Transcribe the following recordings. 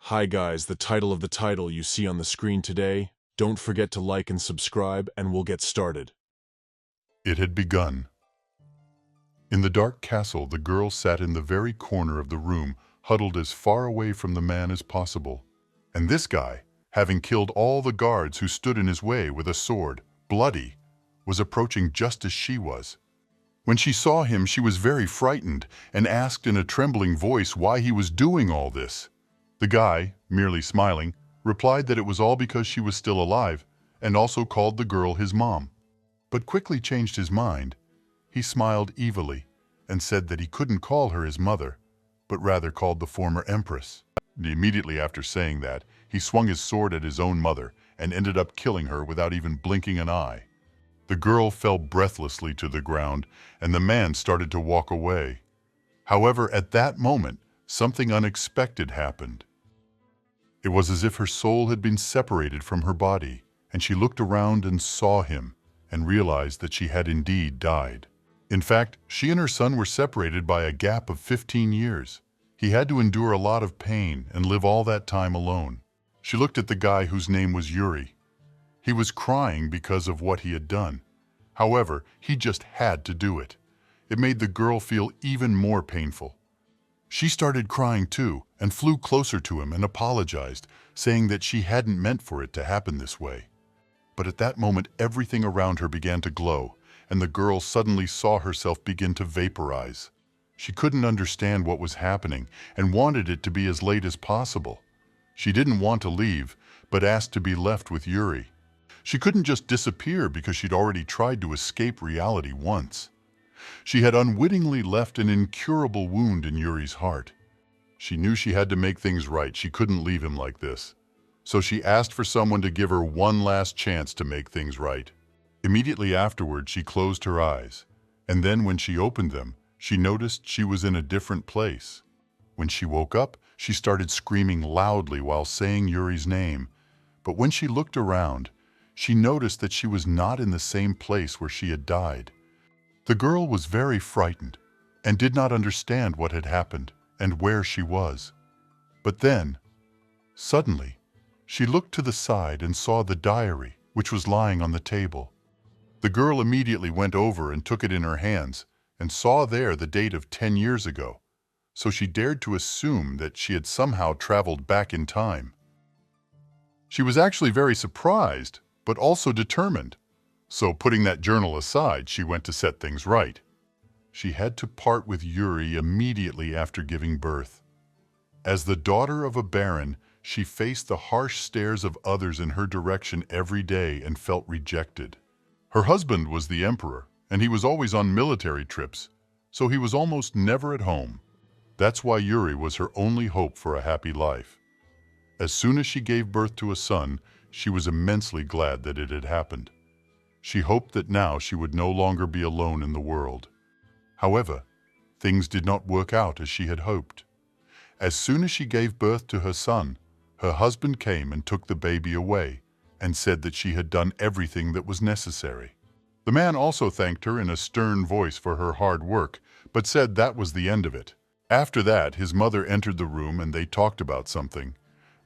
Hi guys, the title of the title you see on the screen today. Don't forget to like and subscribe and we'll get started. It had begun. In the dark castle, the girl sat in the very corner of the room, huddled as far away from the man as possible. And this guy, having killed all the guards who stood in his way with a sword, bloody, was approaching just as she was. When she saw him, she was very frightened and asked in a trembling voice why he was doing all this. The guy, merely smiling, replied that it was all because she was still alive, and also called the girl his mom. But quickly changed his mind. He smiled evilly and said that he couldn't call her his mother, but rather called the former empress. And immediately after saying that, he swung his sword at his own mother and ended up killing her without even blinking an eye. The girl fell breathlessly to the ground, and the man started to walk away. However, at that moment, something unexpected happened. It was as if her soul had been separated from her body, and she looked around and saw him, and realized that she had indeed died. In fact, she and her son were separated by a gap of 15 years. He had to endure a lot of pain and live all that time alone. She looked at the guy whose name was Yuri. He was crying because of what he had done. However, he just had to do it. It made the girl feel even more painful. She started crying too and flew closer to him and apologized, saying that she hadn't meant for it to happen this way. But at that moment, everything around her began to glow, and the girl suddenly saw herself begin to vaporize. She couldn't understand what was happening and wanted it to be as late as possible. She didn't want to leave, but asked to be left with Yuri. She couldn't just disappear because she'd already tried to escape reality once. She had unwittingly left an incurable wound in Yuri's heart. She knew she had to make things right. She couldn't leave him like this. So she asked for someone to give her one last chance to make things right. Immediately afterward, she closed her eyes, and then when she opened them, she noticed she was in a different place. When she woke up, she started screaming loudly while saying Yuri's name, but when she looked around, she noticed that she was not in the same place where she had died. The girl was very frightened and did not understand what had happened and where she was. But then, suddenly, she looked to the side and saw the diary, which was lying on the table. The girl immediately went over and took it in her hands and saw there the date of 10 years ago, so she dared to assume that she had somehow traveled back in time. She was actually very surprised, but also determined. So putting that journal aside, she went to set things right. She had to part with Yuri immediately after giving birth. As the daughter of a baron, she faced the harsh stares of others in her direction every day and felt rejected. Her husband was the emperor, and he was always on military trips, so he was almost never at home. That's why Yuri was her only hope for a happy life. As soon as she gave birth to a son, she was immensely glad that it had happened. She hoped that now she would no longer be alone in the world. However, things did not work out as she had hoped. As soon as she gave birth to her son, her husband came and took the baby away and said that she had done everything that was necessary. The man also thanked her in a stern voice for her hard work, but said that was the end of it. After that, his mother entered the room and they talked about something.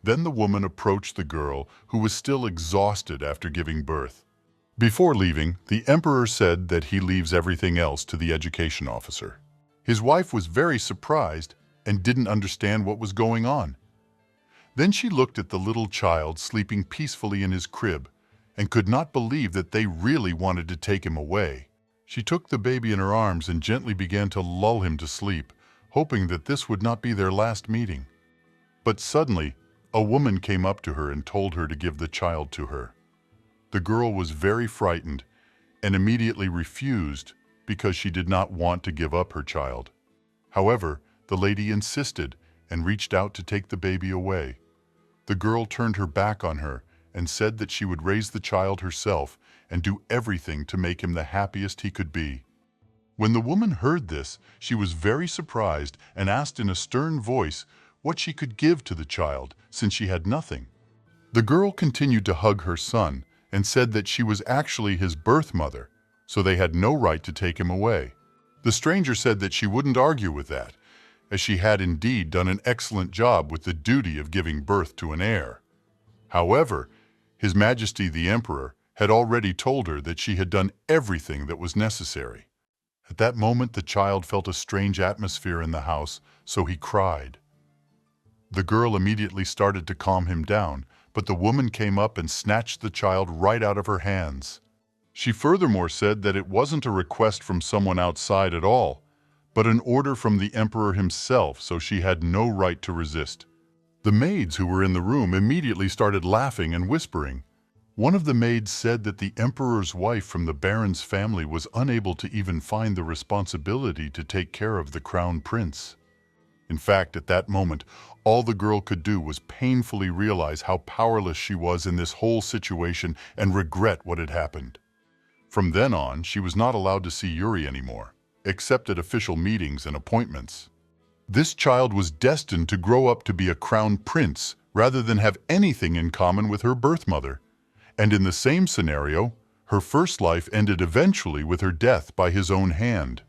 Then the woman approached the girl, who was still exhausted after giving birth. Before leaving, the emperor said that he leaves everything else to the education officer. His wife was very surprised and didn't understand what was going on. Then she looked at the little child sleeping peacefully in his crib and could not believe that they really wanted to take him away. She took the baby in her arms and gently began to lull him to sleep, hoping that this would not be their last meeting. But suddenly, a woman came up to her and told her to give the child to her. The girl was very frightened and immediately refused because she did not want to give up her child. However, the lady insisted and reached out to take the baby away. The girl turned her back on her and said that she would raise the child herself and do everything to make him the happiest he could be. When the woman heard this, she was very surprised and asked in a stern voice what she could give to the child since she had nothing. The girl continued to hug her son and said that she was actually his birth mother, so they had no right to take him away. The stranger said that she wouldn't argue with that, as she had indeed done an excellent job with the duty of giving birth to an heir. However, His Majesty the Emperor had already told her that she had done everything that was necessary. At that moment, the child felt a strange atmosphere in the house, so he cried. The girl immediately started to calm him down, but the woman came up and snatched the child right out of her hands. She furthermore said that it wasn't a request from someone outside at all, but an order from the emperor himself, so she had no right to resist. The maids who were in the room immediately started laughing and whispering. One of the maids said that the emperor's wife from the baron's family was unable to even find the responsibility to take care of the crown prince. In fact, at that moment, all the girl could do was painfully realize how powerless she was in this whole situation and regret what had happened. From then on, she was not allowed to see Yuri anymore, except at official meetings and appointments. This child was destined to grow up to be a crown prince rather than have anything in common with her birth mother. And in the same scenario, her first life ended eventually with her death by his own hand.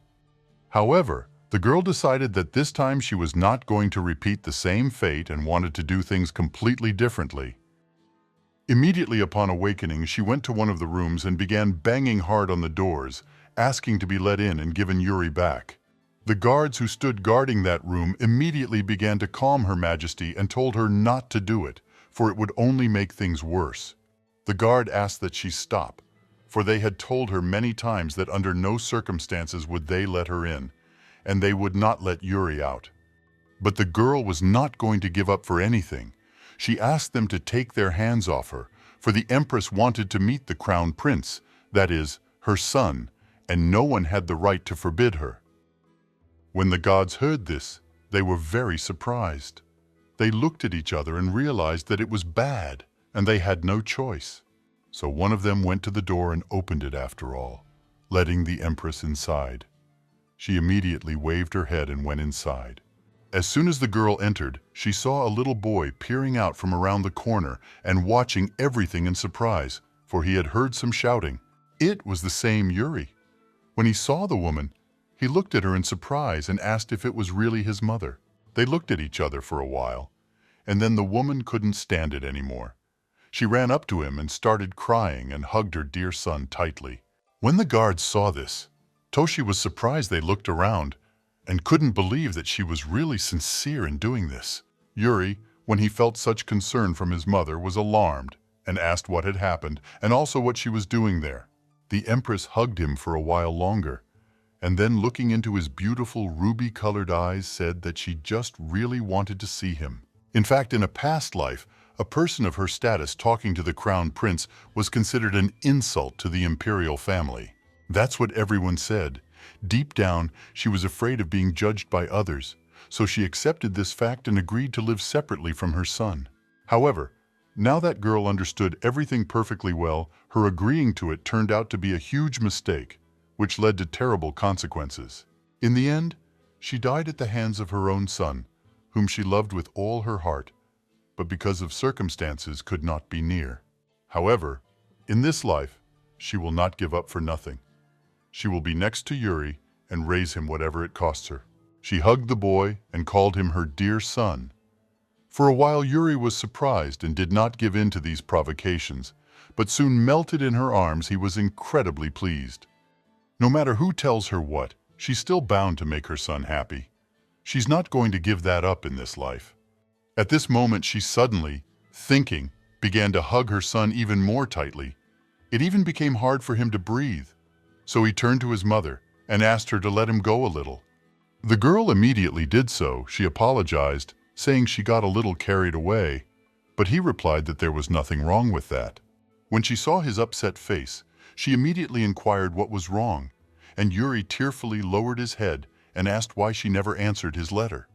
However, the girl decided that this time she was not going to repeat the same fate and wanted to do things completely differently. Immediately upon awakening, she went to one of the rooms and began banging hard on the doors, asking to be let in and given Yuri back. The guards who stood guarding that room immediately began to calm Her Majesty and told her not to do it, for it would only make things worse. The guard asked that she stop, for they had told her many times that under no circumstances would they let her in, and they would not let Yuri out. But the girl was not going to give up for anything. She asked them to take their hands off her, for the Empress wanted to meet the crown prince, that is, her son, and no one had the right to forbid her. When the gods heard this, they were very surprised. They looked at each other and realized that it was bad, and they had no choice. So one of them went to the door and opened it after all, letting the Empress inside. She immediately waved her head and went inside. As soon as the girl entered, she saw a little boy peering out from around the corner and watching everything in surprise, for he had heard some shouting. It was the same Yuri. When he saw the woman, he looked at her in surprise and asked if it was really his mother. They looked at each other for a while, and then the woman couldn't stand it anymore. She ran up to him and started crying and hugged her dear son tightly. When the guards saw this, Toshi was surprised. They looked around and couldn't believe that she was really sincere in doing this. Yuri, when he felt such concern from his mother, was alarmed and asked what had happened and also what she was doing there. The Empress hugged him for a while longer, and then looking into his beautiful ruby-colored eyes said that she just really wanted to see him. In fact, in a past life, a person of her status talking to the crown prince was considered an insult to the imperial family. That's what everyone said. Deep down, she was afraid of being judged by others, so she accepted this fact and agreed to live separately from her son. However, now that girl understood everything perfectly well, her agreeing to it turned out to be a huge mistake, which led to terrible consequences. In the end, she died at the hands of her own son, whom she loved with all her heart, but because of circumstances could not be near. However, in this life, she will not give up for nothing. She will be next to Yuri and raise him whatever it costs her. She hugged the boy and called him her dear son. For a while, Yuri was surprised and did not give in to these provocations, but soon melted in her arms. He was incredibly pleased. No matter who tells her what, she's still bound to make her son happy. She's not going to give that up in this life. At this moment, she suddenly, thinking, began to hug her son even more tightly. It even became hard for him to breathe. So he turned to his mother and asked her to let him go a little. The girl immediately did so. She apologized, saying she got a little carried away, but he replied that there was nothing wrong with that. When she saw his upset face, she immediately inquired what was wrong, and Yuri tearfully lowered his head and asked why she never answered his letter.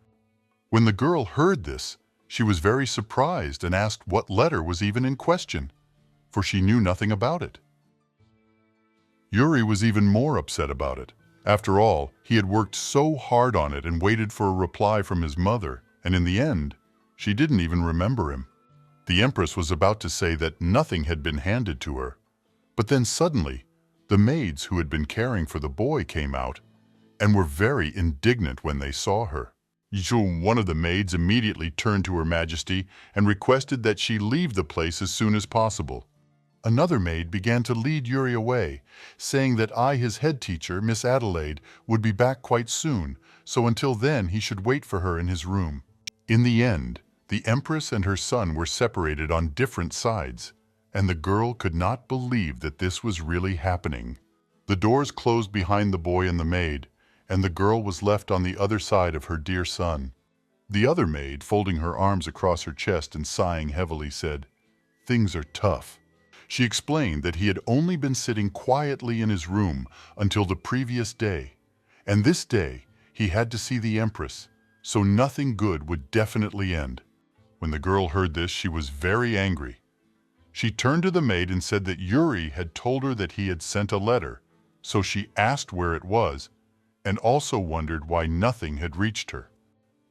When the girl heard this, she was very surprised and asked what letter was even in question, for she knew nothing about it. Yuri was even more upset about it. After all, he had worked so hard on it and waited for a reply from his mother, and in the end, she didn't even remember him. The Empress was about to say that nothing had been handed to her, but then suddenly, the maids who had been caring for the boy came out and were very indignant when they saw her. One of the maids immediately turned to Her Majesty and requested that she leave the place as soon as possible. Another maid began to lead Yuri away, saying that his head teacher, Miss Adelaide, would be back quite soon, so until then he should wait for her in his room. In the end, the Empress and her son were separated on different sides, and the girl could not believe that this was really happening. The doors closed behind the boy and the maid, and the girl was left on the other side of her dear son. The other maid, folding her arms across her chest and sighing heavily, said, "Things are tough." She explained that he had only been sitting quietly in his room until the previous day, and this day he had to see the Empress, so nothing good would definitely end. When the girl heard this, she was very angry. She turned to the maid and said that Yuri had told her that he had sent a letter, so she asked where it was, and also wondered why nothing had reached her.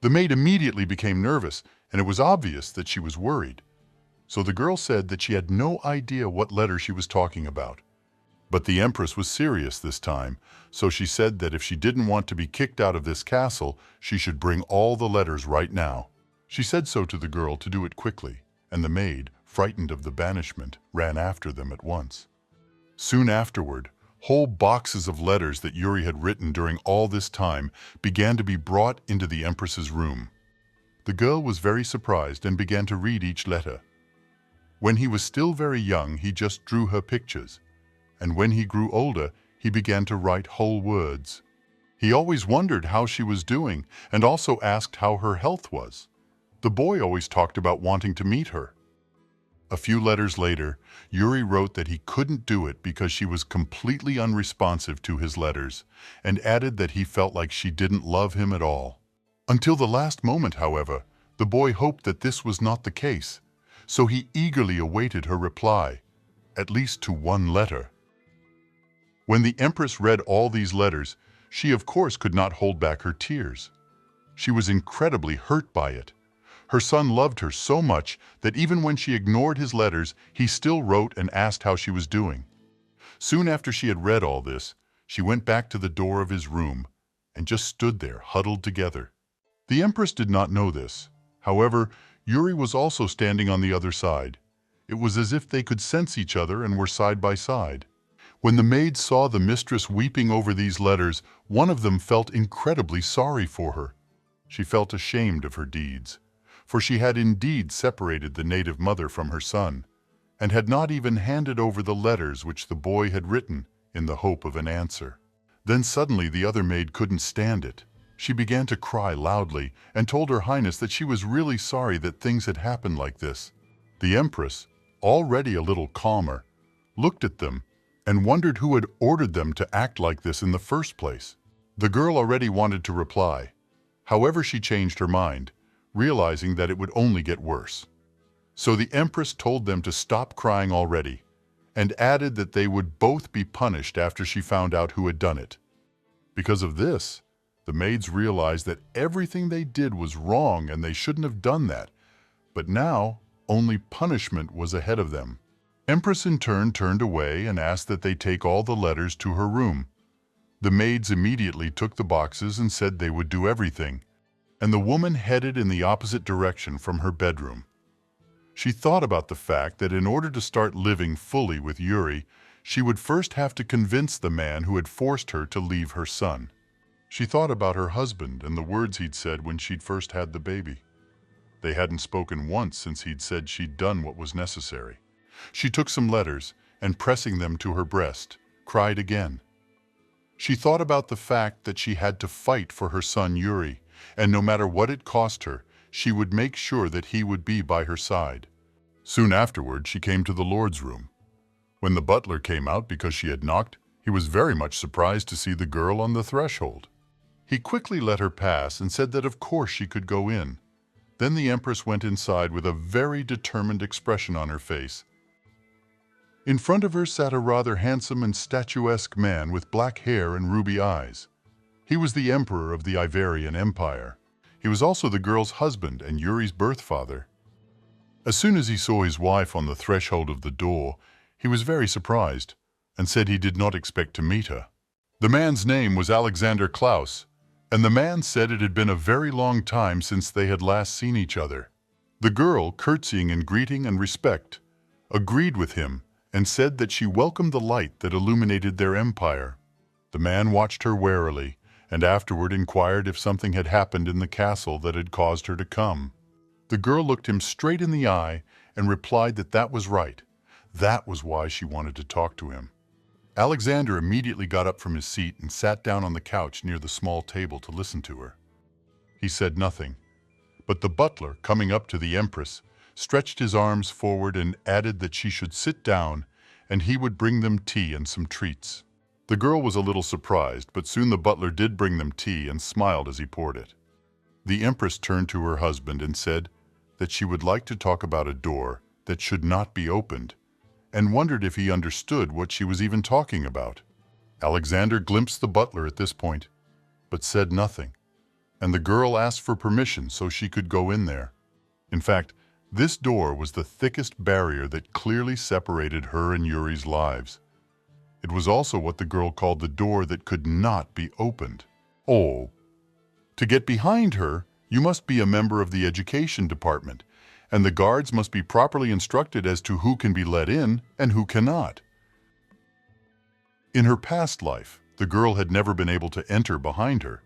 The maid immediately became nervous, and it was obvious that she was worried. So the girl said that she had no idea what letter she was talking about. But the Empress was serious this time, so she said that if she didn't want to be kicked out of this castle, she should bring all the letters right now. She said so to the girl to do it quickly, and the maid, frightened of the banishment, ran after them at once. Soon afterward, whole boxes of letters that Yuri had written during all this time began to be brought into the Empress's room. The girl was very surprised and began to read each letter. When he was still very young, he just drew her pictures, and when he grew older, he began to write whole words. He always wondered how she was doing and also asked how her health was. The boy always talked about wanting to meet her. A few letters later, Yuri wrote that he couldn't do it because she was completely unresponsive to his letters, and added that he felt like she didn't love him at all. Until the last moment, however, the boy hoped that this was not the case, so he eagerly awaited her reply, at least to one letter. When the Empress read all these letters, she of course could not hold back her tears. She was incredibly hurt by it. Her son loved her so much that even when she ignored his letters, he still wrote and asked how she was doing. Soon after she had read all this, she went back to the door of his room and just stood there, huddled together. The Empress did not know this. However, Yuri was also standing on the other side. It was as if they could sense each other and were side by side. When the maid saw the mistress weeping over these letters, one of them felt incredibly sorry for her. She felt ashamed of her deeds, for she had indeed separated the native mother from her son, and had not even handed over the letters which the boy had written in the hope of an answer. Then suddenly the other maid couldn't stand it. She began to cry loudly and told Her Highness that she was really sorry that things had happened like this. The Empress, already a little calmer, looked at them and wondered who had ordered them to act like this in the first place. The girl already wanted to reply. However, she changed her mind, realizing that it would only get worse. So the Empress told them to stop crying already, and added that they would both be punished after she found out who had done it. Because of this, the maids realized that everything they did was wrong and they shouldn't have done that, but now only punishment was ahead of them. Empress in turn turned away and asked that they take all the letters to her room. The maids immediately took the boxes and said they would do everything, and the woman headed in the opposite direction from her bedroom. She thought about the fact that in order to start living fully with Yuri, she would first have to convince the man who had forced her to leave her son. She thought about her husband and the words he'd said when she'd first had the baby. They hadn't spoken once since he'd said she'd done what was necessary. She took some letters and, pressing them to her breast, cried again. She thought about the fact that she had to fight for her son Yuri, and no matter what it cost her, she would make sure that he would be by her side. Soon afterward, she came to the Lord's room. When the butler came out because she had knocked, he was very much surprised to see the girl on the threshold. He quickly let her pass and said that of course she could go in. Then the Empress went inside with a very determined expression on her face. In front of her sat a rather handsome and statuesque man with black hair and ruby eyes. He was the Emperor of the Ivarian Empire. He was also the girl's husband and Yuri's birth father. As soon as he saw his wife on the threshold of the door, he was very surprised and said he did not expect to meet her. The man's name was Alexander Klaus, and the man said it had been a very long time since they had last seen each other. The girl, curtsying in greeting and respect, agreed with him and said that she welcomed the light that illuminated their empire. The man watched her warily and afterward inquired if something had happened in the castle that had caused her to come. The girl looked him straight in the eye and replied that that was right. That was why she wanted to talk to him. Alexander immediately got up from his seat and sat down on the couch near the small table to listen to her. He said nothing, but the butler, coming up to the Empress, stretched his arms forward and added that she should sit down and he would bring them tea and some treats. The girl was a little surprised, but soon the butler did bring them tea and smiled as he poured it. The Empress turned to her husband and said that she would like to talk about a door that should not be opened, and wondered if he understood what she was even talking about. Alexander glimpsed the butler at this point, but said nothing, and the girl asked for permission so she could go in there. In fact, this door was the thickest barrier that clearly separated her and Yuri's lives. It was also what the girl called the door that could not be opened. Oh, to get behind her, you must be a member of the education department, and the guards must be properly instructed as to who can be let in and who cannot. In her past life, the girl had never been able to enter behind her,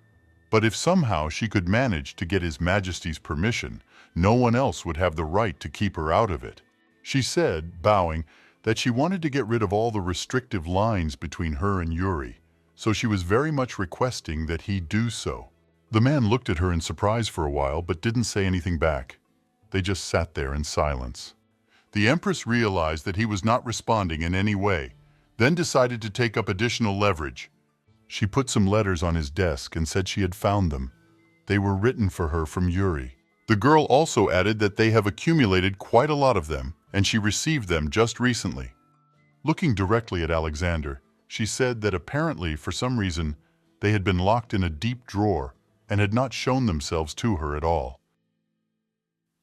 but if somehow she could manage to get His Majesty's permission, no one else would have the right to keep her out of it. She said, bowing, that she wanted to get rid of all the restrictive lines between her and Yuri, so she was very much requesting that he do so. The man looked at her in surprise for a while, but didn't say anything back. They just sat there in silence. The Empress realized that he was not responding in any way, then decided to take up additional leverage. She put some letters on his desk and said she had found them. They were written for her from Yuri. The girl also added that they have accumulated quite a lot of them, and she received them just recently. Looking directly at Alexander, she said that apparently, for some reason, they had been locked in a deep drawer and had not shown themselves to her at all.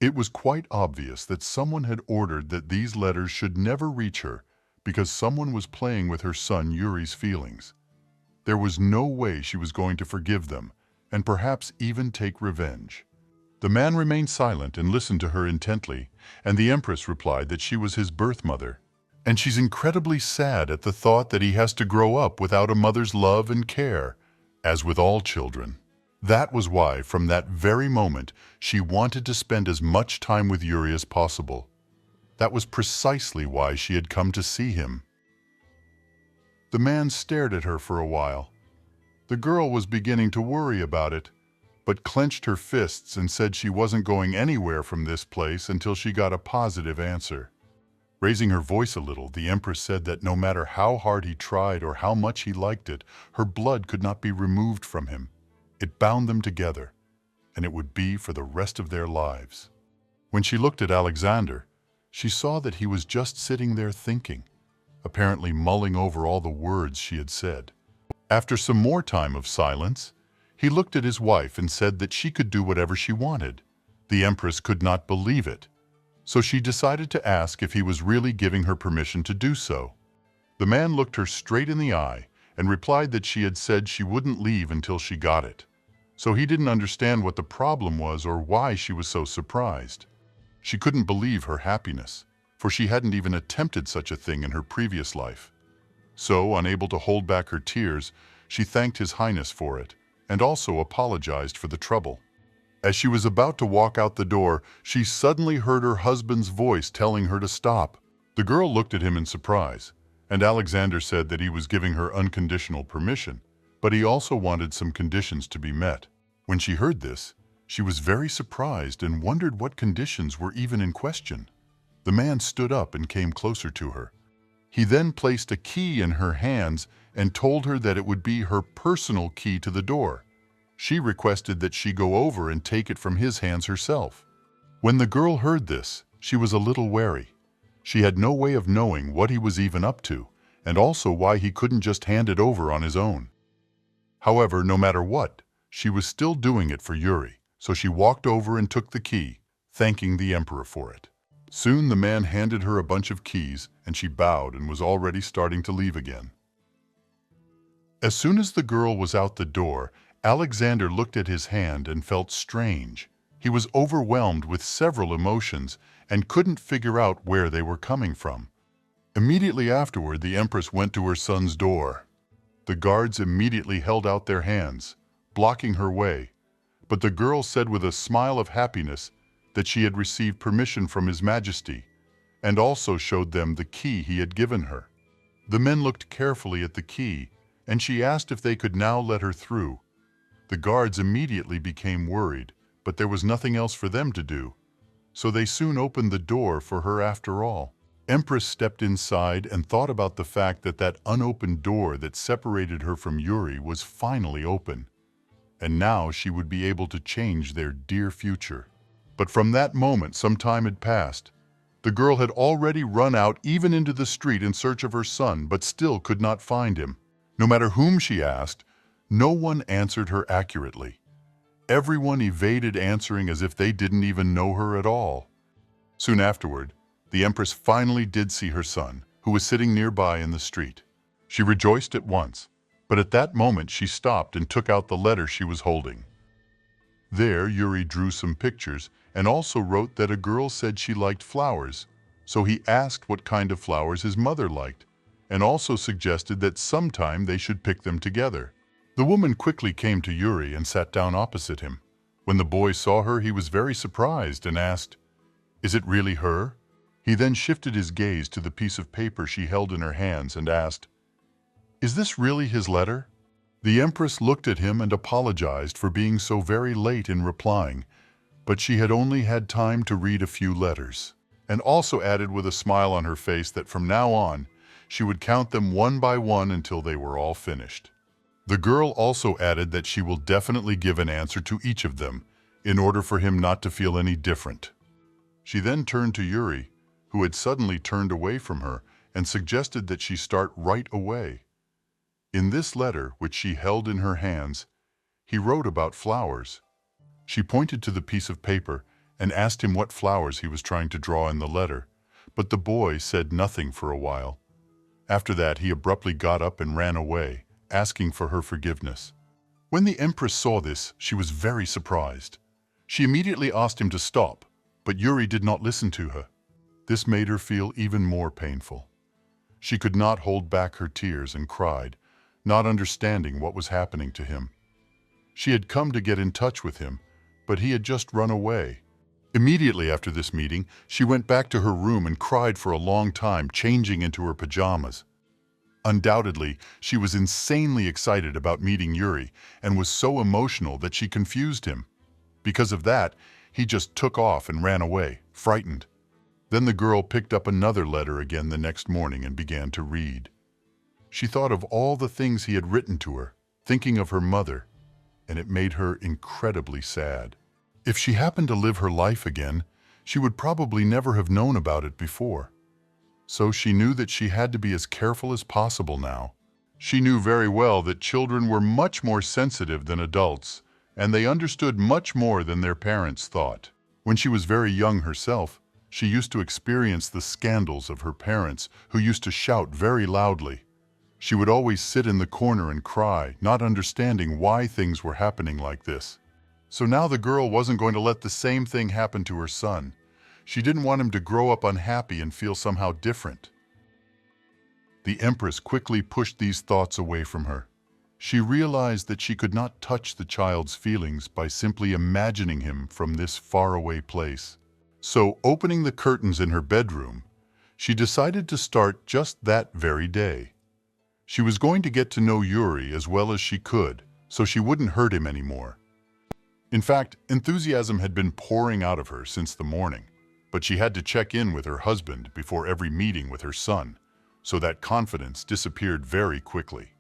It was quite obvious that someone had ordered that these letters should never reach her because someone was playing with her son Yuri's feelings. There was no way she was going to forgive them and perhaps even take revenge. The man remained silent and listened to her intently, and the Empress replied that she was his birth mother, and she's incredibly sad at the thought that he has to grow up without a mother's love and care, as with all children. That was why, from that very moment, she wanted to spend as much time with Yuri as possible. That was precisely why she had come to see him. The man stared at her for a while. The girl was beginning to worry about it, but clenched her fists and said she wasn't going anywhere from this place until she got a positive answer. Raising her voice a little, the Empress said that no matter how hard he tried or how much he liked it, her blood could not be removed from him. It bound them together, and it would be for the rest of their lives. When she looked at Alexander, she saw that he was just sitting there thinking, apparently mulling over all the words she had said. After some more time of silence, he looked at his wife and said that she could do whatever she wanted. The Empress could not believe it, so she decided to ask if he was really giving her permission to do so. The man looked her straight in the eye and replied that she had said she wouldn't leave until she got it, so he didn't understand what the problem was or why she was so surprised. She couldn't believe her happiness, for she hadn't even attempted such a thing in her previous life. So, unable to hold back her tears, she thanked His Highness for it, and also apologized for the trouble. As she was about to walk out the door, she suddenly heard her husband's voice telling her to stop. The girl looked at him in surprise, and Alexander said that he was giving her unconditional permission, but he also wanted some conditions to be met. When she heard this, she was very surprised and wondered what conditions were even in question. The man stood up and came closer to her. He then placed a key in her hands and told her that it would be her personal key to the door. She requested that she go over and take it from his hands herself. When the girl heard this, she was a little wary. She had no way of knowing what he was even up to, and also why he couldn't just hand it over on his own. However, no matter what, she was still doing it for Yuri, so she walked over and took the key, thanking the Emperor for it. Soon the man handed her a bunch of keys, and she bowed and was already starting to leave again. As soon as the girl was out the door, Alexander looked at his hand and felt strange. He was overwhelmed with several emotions and couldn't figure out where they were coming from. Immediately afterward, the Empress went to her son's door. The guards immediately held out their hands, blocking her way, but the girl said with a smile of happiness that she had received permission from His Majesty, and also showed them the key he had given her. The men looked carefully at the key, and she asked if they could now let her through. The guards immediately became worried, but there was nothing else for them to do, so they soon opened the door for her after all. Empress stepped inside and thought about the fact that that unopened door that separated her from Yuri was finally open, and now she would be able to change their dear future. But from that moment, some time had passed. The girl had already run out even into the street in search of her son, but still could not find him. No matter whom she asked, no one answered her accurately. Everyone evaded answering as if they didn't even know her at all. Soon afterward, the Empress finally did see her son, who was sitting nearby in the street. She rejoiced at once, but at that moment she stopped and took out the letter she was holding. There, Yuri drew some pictures and also wrote that a girl said she liked flowers, so he asked what kind of flowers his mother liked, and also suggested that sometime they should pick them together. The woman quickly came to Yuri and sat down opposite him. When the boy saw her, he was very surprised and asked, "Is it really her?" He then shifted his gaze to the piece of paper she held in her hands and asked, "Is this really his letter?" The Empress looked at him and apologized for being so very late in replying, but she had only had time to read a few letters, and also added with a smile on her face that from now on, she would count them one by one until they were all finished. The girl also added that she will definitely give an answer to each of them, in order for him not to feel any different. She then turned to Yuri, who had suddenly turned away from her, and suggested that she start right away. In this letter, which she held in her hands, he wrote about flowers. She pointed to the piece of paper and asked him what flowers he was trying to draw in the letter, but the boy said nothing for a while. After that, he abruptly got up and ran away, asking for her forgiveness. When the Empress saw this, she was very surprised. She immediately asked him to stop, but Yuri did not listen to her. This made her feel even more painful. She could not hold back her tears and cried, not understanding what was happening to him. She had come to get in touch with him, but he had just run away. Immediately after this meeting, she went back to her room and cried for a long time, changing into her pajamas. Undoubtedly, she was insanely excited about meeting Yuri and was so emotional that she confused him. Because of that, he just took off and ran away, frightened. Then the girl picked up another letter again the next morning and began to read. She thought of all the things he had written to her, thinking of her mother, and it made her incredibly sad. If she happened to live her life again, she would probably never have known about it before. So she knew that she had to be as careful as possible now. She knew very well that children were much more sensitive than adults, and they understood much more than their parents thought. When she was very young herself, she used to experience the scandals of her parents, who used to shout very loudly. She would always sit in the corner and cry, not understanding why things were happening like this. So now the girl wasn't going to let the same thing happen to her son. She didn't want him to grow up unhappy and feel somehow different. The Empress quickly pushed these thoughts away from her. She realized that she could not touch the child's feelings by simply imagining him from this faraway place. So, opening the curtains in her bedroom, she decided to start just that very day. She was going to get to know Yuri as well as she could, so she wouldn't hurt him anymore. In fact, enthusiasm had been pouring out of her since the morning, but she had to check in with her husband before every meeting with her son, so that confidence disappeared very quickly.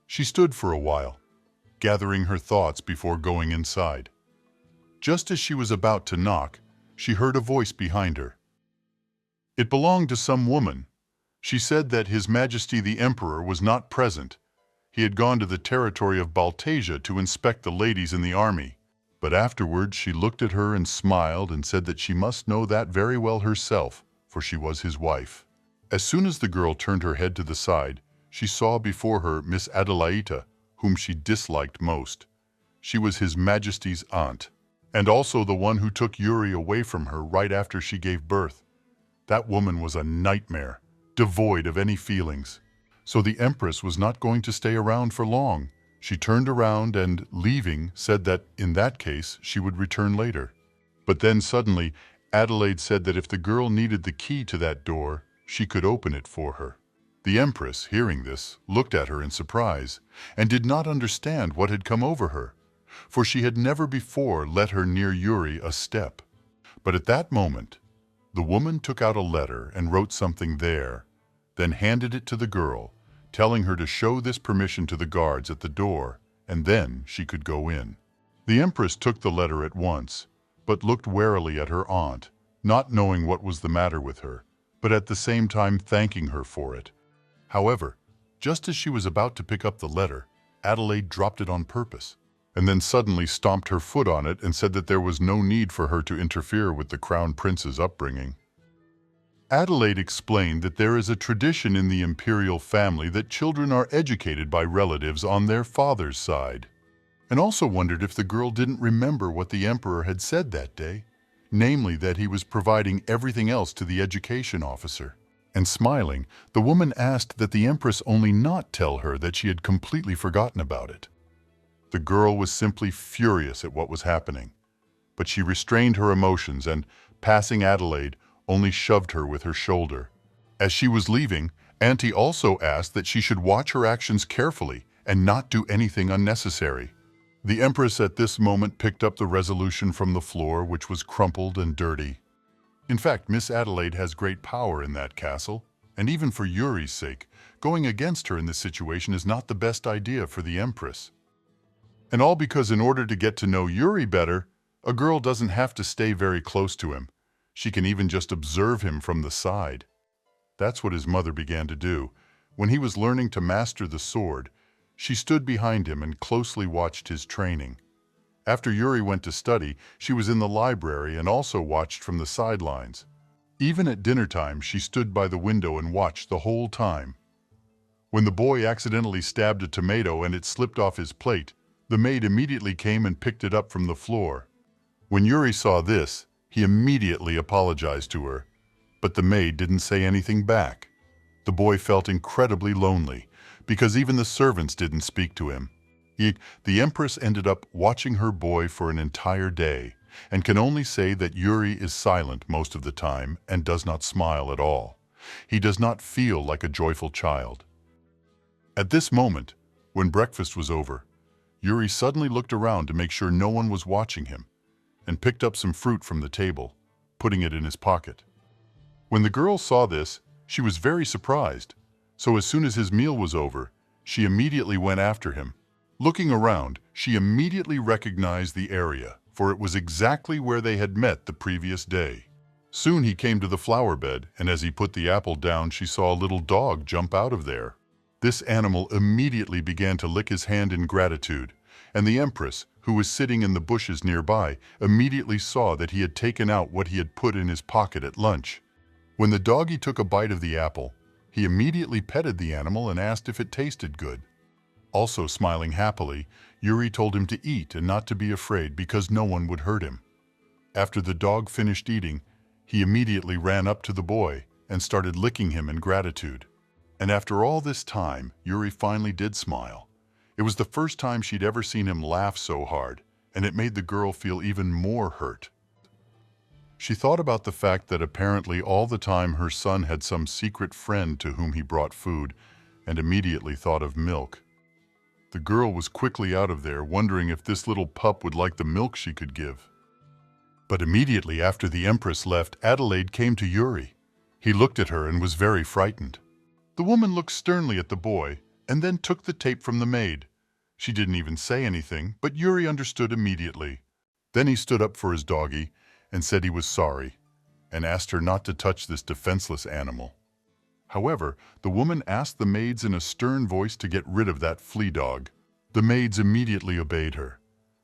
She stood for a while, gathering her thoughts before going inside. Just as she was about to knock, she heard a voice behind her. It belonged to some woman. She said that His Majesty the Emperor was not present. He had gone to the territory of Baltasia to inspect the ladies in the army. But afterwards she looked at her and smiled and said that she must know that very well herself, for she was his wife. As soon as the girl turned her head to the side, she saw before her Miss Adelaide, whom she disliked most. She was His Majesty's aunt, and also the one who took Yuri away from her right after she gave birth. That woman was a nightmare, devoid of any feelings. So the Empress was not going to stay around for long. She turned around and, leaving, said that, in that case, she would return later. But then suddenly, Adelaide said that if the girl needed the key to that door, she could open it for her. The Empress, hearing this, looked at her in surprise, and did not understand what had come over her, for she had never before let her near Yuri a step. But at that moment, the woman took out a letter and wrote something there, then handed it to the girl, telling her to show this permission to the guards at the door, and then she could go in. The Empress took the letter at once, but looked warily at her aunt, not knowing what was the matter with her, but at the same time thanking her for it. However, just as she was about to pick up the letter, Adelaide dropped it on purpose, and then suddenly stomped her foot on it and said that there was no need for her to interfere with the Crown Prince's upbringing. Adelaide explained that there is a tradition in the imperial family that children are educated by relatives on their father's side, and also wondered if the girl didn't remember what the Emperor had said that day, namely that he was providing everything else to the education officer. And smiling, the woman asked that the Empress only not tell her that she had completely forgotten about it. The girl was simply furious at what was happening, but she restrained her emotions and, passing Adelaide, only shoved her with her shoulder. As she was leaving, Auntie also asked that she should watch her actions carefully and not do anything unnecessary. The Empress at this moment picked up the resolution from the floor, which was crumpled and dirty. In fact, Miss Adelaide has great power in that castle, and even for Yuri's sake, going against her in this situation is not the best idea for the Empress. And all because in order to get to know Yuri better, a girl doesn't have to stay very close to him. She can even just observe him from the side. That's what his mother began to do. When he was learning to master the sword, she stood behind him and closely watched his training. After Yuri went to study, she was in the library and also watched from the sidelines. Even at dinner time, she stood by the window and watched the whole time. When the boy accidentally stabbed a tomato and it slipped off his plate, the maid immediately came and picked it up from the floor. When Yuri saw this, he immediately apologized to her, but the maid didn't say anything back. The boy felt incredibly lonely, because even the servants didn't speak to him. The Empress ended up watching her boy for an entire day, and can only say that Yuri is silent most of the time and does not smile at all. He does not feel like a joyful child. At this moment, when breakfast was over, Yuri suddenly looked around to make sure no one was watching him, and picked up some fruit from the table, putting it in his pocket. When the girl saw this, she was very surprised, so as soon as his meal was over, she immediately went after him. Looking around, she immediately recognized the area, for it was exactly where they had met the previous day. Soon he came to the flower bed, and as he put the apple down, she saw a little dog jump out of there. This animal immediately began to lick his hand in gratitude, and the Empress, who was sitting in the bushes nearby, immediately saw that he had taken out what he had put in his pocket at lunch. When the doggy took a bite of the apple, he immediately petted the animal and asked if it tasted good. Also smiling happily, Yuri told him to eat and not to be afraid because no one would hurt him. After the dog finished eating, he immediately ran up to the boy and started licking him in gratitude. And after all this time, Yuri finally did smile. It was the first time she'd ever seen him laugh so hard, and it made the girl feel even more hurt. She thought about the fact that apparently all the time her son had some secret friend to whom he brought food, and immediately thought of milk. The girl was quickly out of there, wondering if this little pup would like the milk she could give. But immediately after the Empress left, Adelaide came to Yuri. He looked at her and was very frightened. The woman looked sternly at the boy, and then took the tape from the maid. She didn't even say anything, but Yuri understood immediately. Then he stood up for his doggy and said he was sorry, and asked her not to touch this defenseless animal. However, the woman asked the maids in a stern voice to get rid of that flea dog. The maids immediately obeyed her.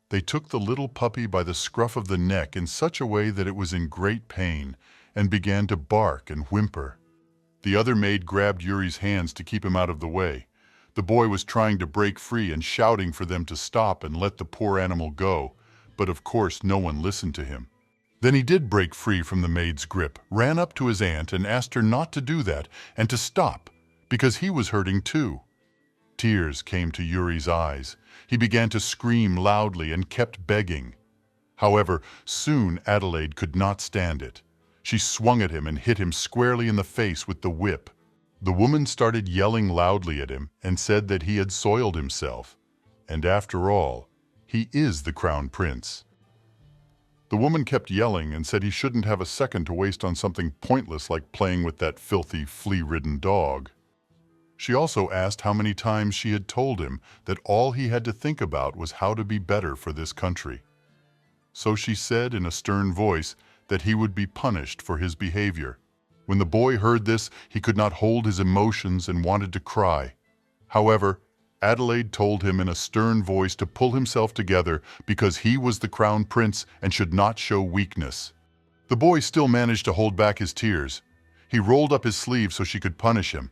They took the little puppy by the scruff of the neck in such a way that it was in great pain, and began to bark and whimper. The other maid grabbed Yuri's hands to keep him out of the way, The boy was trying to break free and shouting for them to stop and let the poor animal go, but of course no one listened to him. Then he did break free from the maid's grip, ran up to his aunt and asked her not to do that and to stop, because he was hurting too. Tears came to Yuri's eyes. He began to scream loudly and kept begging. However, soon Adelaide could not stand it. She swung at him and hit him squarely in the face with the whip. The woman started yelling loudly at him and said that he had soiled himself. And after all, he is the crown prince. The woman kept yelling and said he shouldn't have a second to waste on something pointless like playing with that filthy, flea-ridden dog. She also asked how many times she had told him that all he had to think about was how to be better for this country. So she said in a stern voice that he would be punished for his behavior. When the boy heard this, he could not hold his emotions and wanted to cry. However, Adelaide told him in a stern voice to pull himself together because he was the crown prince and should not show weakness. The boy still managed to hold back his tears. He rolled up his sleeve so she could punish him.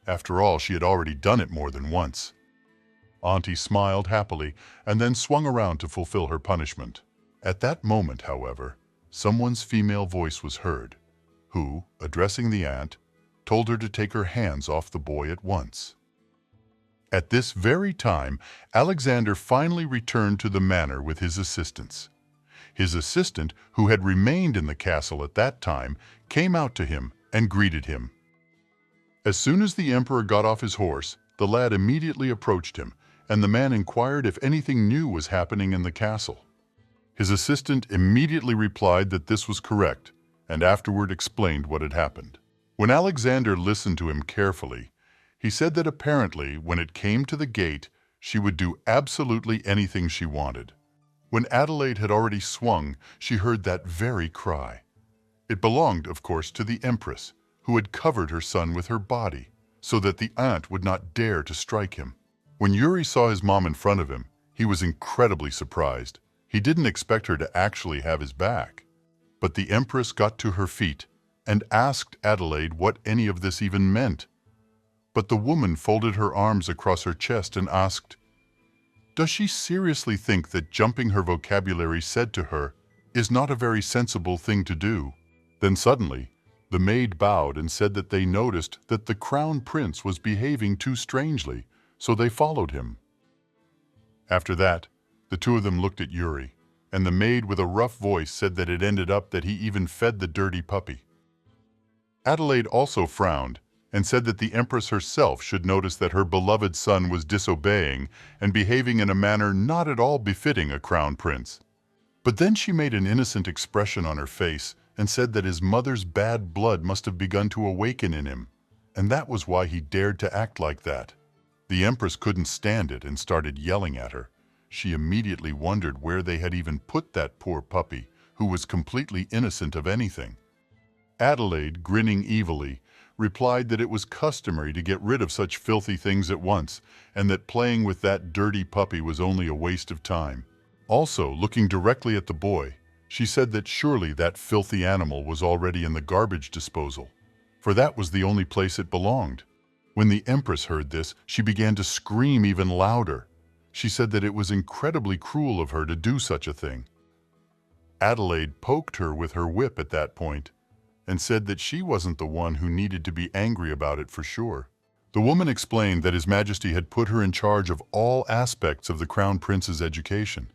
After all, she had already done it more than once. Auntie smiled happily and then swung around to fulfill her punishment. At that moment, however, someone's female voice was heard, who, addressing the aunt, told her to take her hands off the boy at once. At this very time, Alexander finally returned to the manor with his assistants. His assistant, who had remained in the castle at that time, came out to him and greeted him. As soon as the emperor got off his horse, the lad immediately approached him, and the man inquired if anything new was happening in the castle. His assistant immediately replied that this was correct, and afterward explained what had happened. When Alexander listened to him carefully, he said that apparently, when it came to the gate, she would do absolutely anything she wanted. When Adelaide had already swung, she heard that very cry. It belonged, of course, to the Empress, who had covered her son with her body, so that the aunt would not dare to strike him. When Yuri saw his mom in front of him, he was incredibly surprised. He didn't expect her to actually have his back. But the Empress got to her feet and asked Adelaide what any of this even meant. But the woman folded her arms across her chest and asked, "Does she seriously think that jumping her vocabulary said to her is not a very sensible thing to do?" Then suddenly, the maid bowed and said that they noticed that the crown prince was behaving too strangely, so they followed him. After that, the two of them looked at Yuri, and the maid with a rough voice said that it ended up that he even fed the dirty puppy. Adelaide also frowned and said that the Empress herself should notice that her beloved son was disobeying and behaving in a manner not at all befitting a crown prince. But then she made an innocent expression on her face and said that his mother's bad blood must have begun to awaken in him, and that was why he dared to act like that. The Empress couldn't stand it and started yelling at her. She immediately wondered where they had even put that poor puppy, who was completely innocent of anything. Adelaide, grinning evilly, replied that it was customary to get rid of such filthy things at once, and that playing with that dirty puppy was only a waste of time. Also, looking directly at the boy, she said that surely that filthy animal was already in the garbage disposal, for that was the only place it belonged. When the Empress heard this, she began to scream even louder. She said that it was incredibly cruel of her to do such a thing. Adelaide poked her with her whip at that point, and said that she wasn't the one who needed to be angry about it for sure. The woman explained that His Majesty had put her in charge of all aspects of the Crown Prince's education.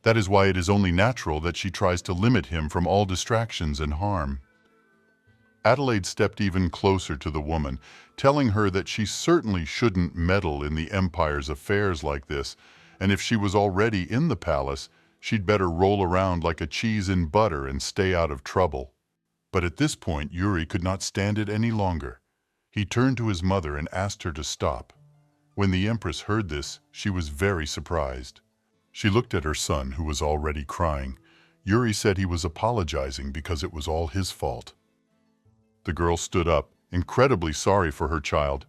That is why it is only natural that she tries to limit him from all distractions and harm. Adelaide stepped even closer to the woman, telling her that she certainly shouldn't meddle in the Empire's affairs like this, and if she was already in the palace, she'd better roll around like a cheese in butter and stay out of trouble. But at this point, Yuri could not stand it any longer. He turned to his mother and asked her to stop. When the Empress heard this, she was very surprised. She looked at her son, who was already crying. Yuri said he was apologizing because it was all his fault. The girl stood up, incredibly sorry for her child,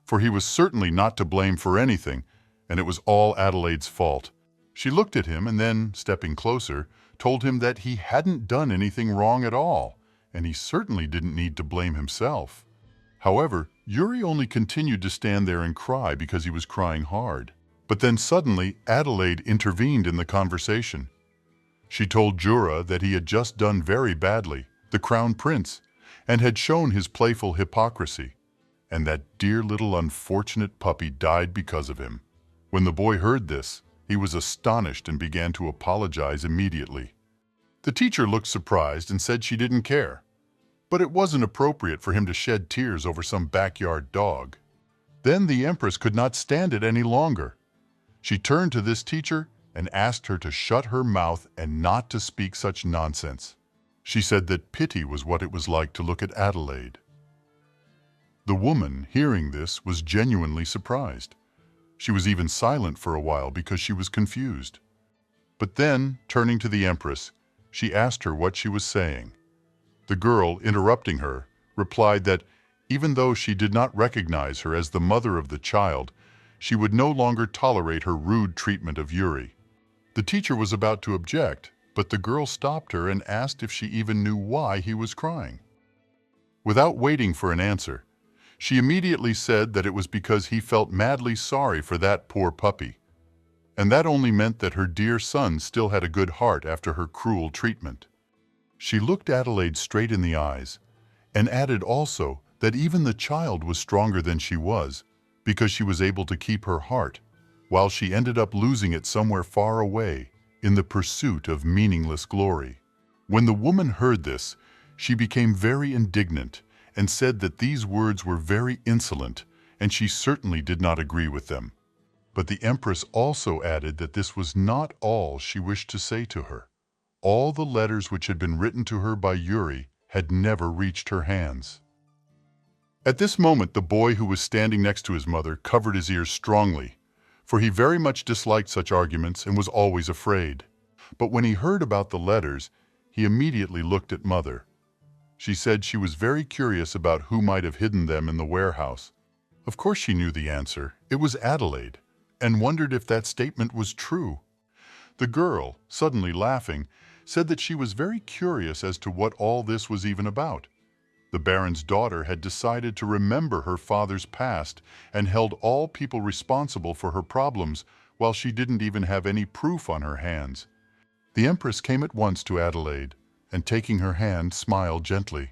for he was certainly not to blame for anything, and it was all Adelaide's fault. She looked at him and then, stepping closer, told him that he hadn't done anything wrong at all, and he certainly didn't need to blame himself. However, Yuri only continued to stand there and cry because he was crying hard. But then suddenly, Adelaide intervened in the conversation. She told Jura that he had just done very badly, the crown prince, and had shown his playful hypocrisy, and that dear little unfortunate puppy died because of him. When the boy heard this, he was astonished and began to apologize immediately. The teacher looked surprised and said she didn't care, but it wasn't appropriate for him to shed tears over some backyard dog. Then the Empress could not stand it any longer. She turned to this teacher and asked her to shut her mouth and not to speak such nonsense. She said that pity was what it was like to look at Adelaide. The woman, hearing this, was genuinely surprised. She was even silent for a while because she was confused. But then, turning to the Empress, she asked her what she was saying. The girl, interrupting her, replied that even though she did not recognize her as the mother of the child, she would no longer tolerate her rude treatment of Yuri. The teacher was about to object, but the girl stopped her and asked if she even knew why he was crying. Without waiting for an answer, she immediately said that it was because he felt madly sorry for that poor puppy, and that only meant that her dear son still had a good heart after her cruel treatment. She looked Adelaide straight in the eyes and added also that even the child was stronger than she was because she was able to keep her heart, while she ended up losing it somewhere far away in the pursuit of meaningless glory. When the woman heard this, she became very indignant and said that these words were very insolent, and she certainly did not agree with them. But the Empress also added that this was not all she wished to say to her. All the letters which had been written to her by Yuri had never reached her hands. At this moment, the boy who was standing next to his mother covered his ears strongly, for he very much disliked such arguments and was always afraid. But when he heard about the letters, he immediately looked at Mother. She said she was very curious about who might have hidden them in the warehouse. Of course she knew the answer. It was Adelaide, and wondered if that statement was true. The girl, suddenly laughing, said that she was very curious as to what all this was even about. The Baron's daughter had decided to remember her father's past and held all people responsible for her problems, while she didn't even have any proof on her hands. The Empress came at once to Adelaide, and taking her hand, smiled gently.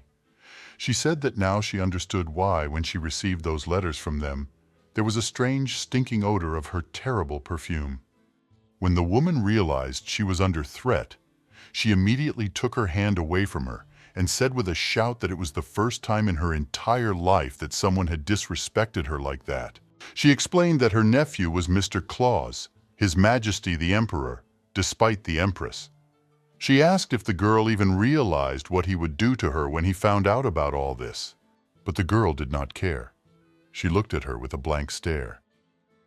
She said that now she understood why, when she received those letters from them, there was a strange stinking odor of her terrible perfume. When the woman realized she was under threat, she immediately took her hand away from her and said with a shout that it was the first time in her entire life that someone had disrespected her like that. She explained that her nephew was Mr. Claus, His Majesty the Emperor, despite the Empress. She asked if the girl even realized what he would do to her when he found out about all this. But the girl did not care. She looked at her with a blank stare.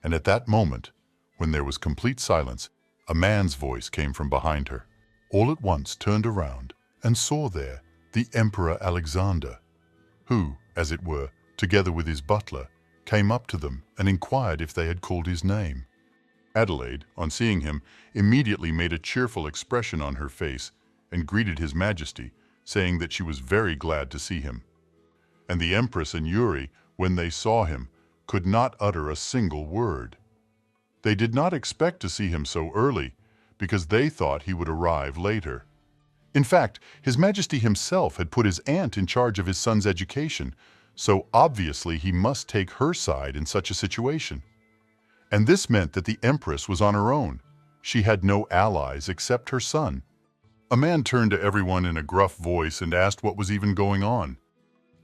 And at that moment, when there was complete silence, a man's voice came from behind her. All at once turned around and saw there the Emperor Alexander, who, as it were, together with his butler, came up to them and inquired if they had called his name. Adelaide, on seeing him, immediately made a cheerful expression on her face and greeted His Majesty, saying that she was very glad to see him. And the Empress and Yuri, when they saw him, could not utter a single word. They did not expect to see him so early, because they thought he would arrive later. In fact, His Majesty himself had put his aunt in charge of his son's education, so obviously he must take her side in such a situation. And this meant that the Empress was on her own. She had no allies except her son. A man turned to everyone in a gruff voice and asked what was even going on.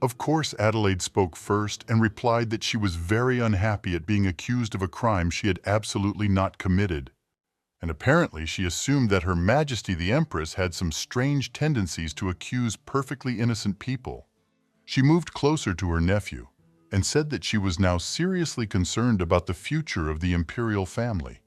Of course, Adelaide spoke first and replied that she was very unhappy at being accused of a crime she had absolutely not committed. And apparently she assumed that Her Majesty the Empress had some strange tendencies to accuse perfectly innocent people. She moved closer to her nephew and said that she was now seriously concerned about the future of the imperial family.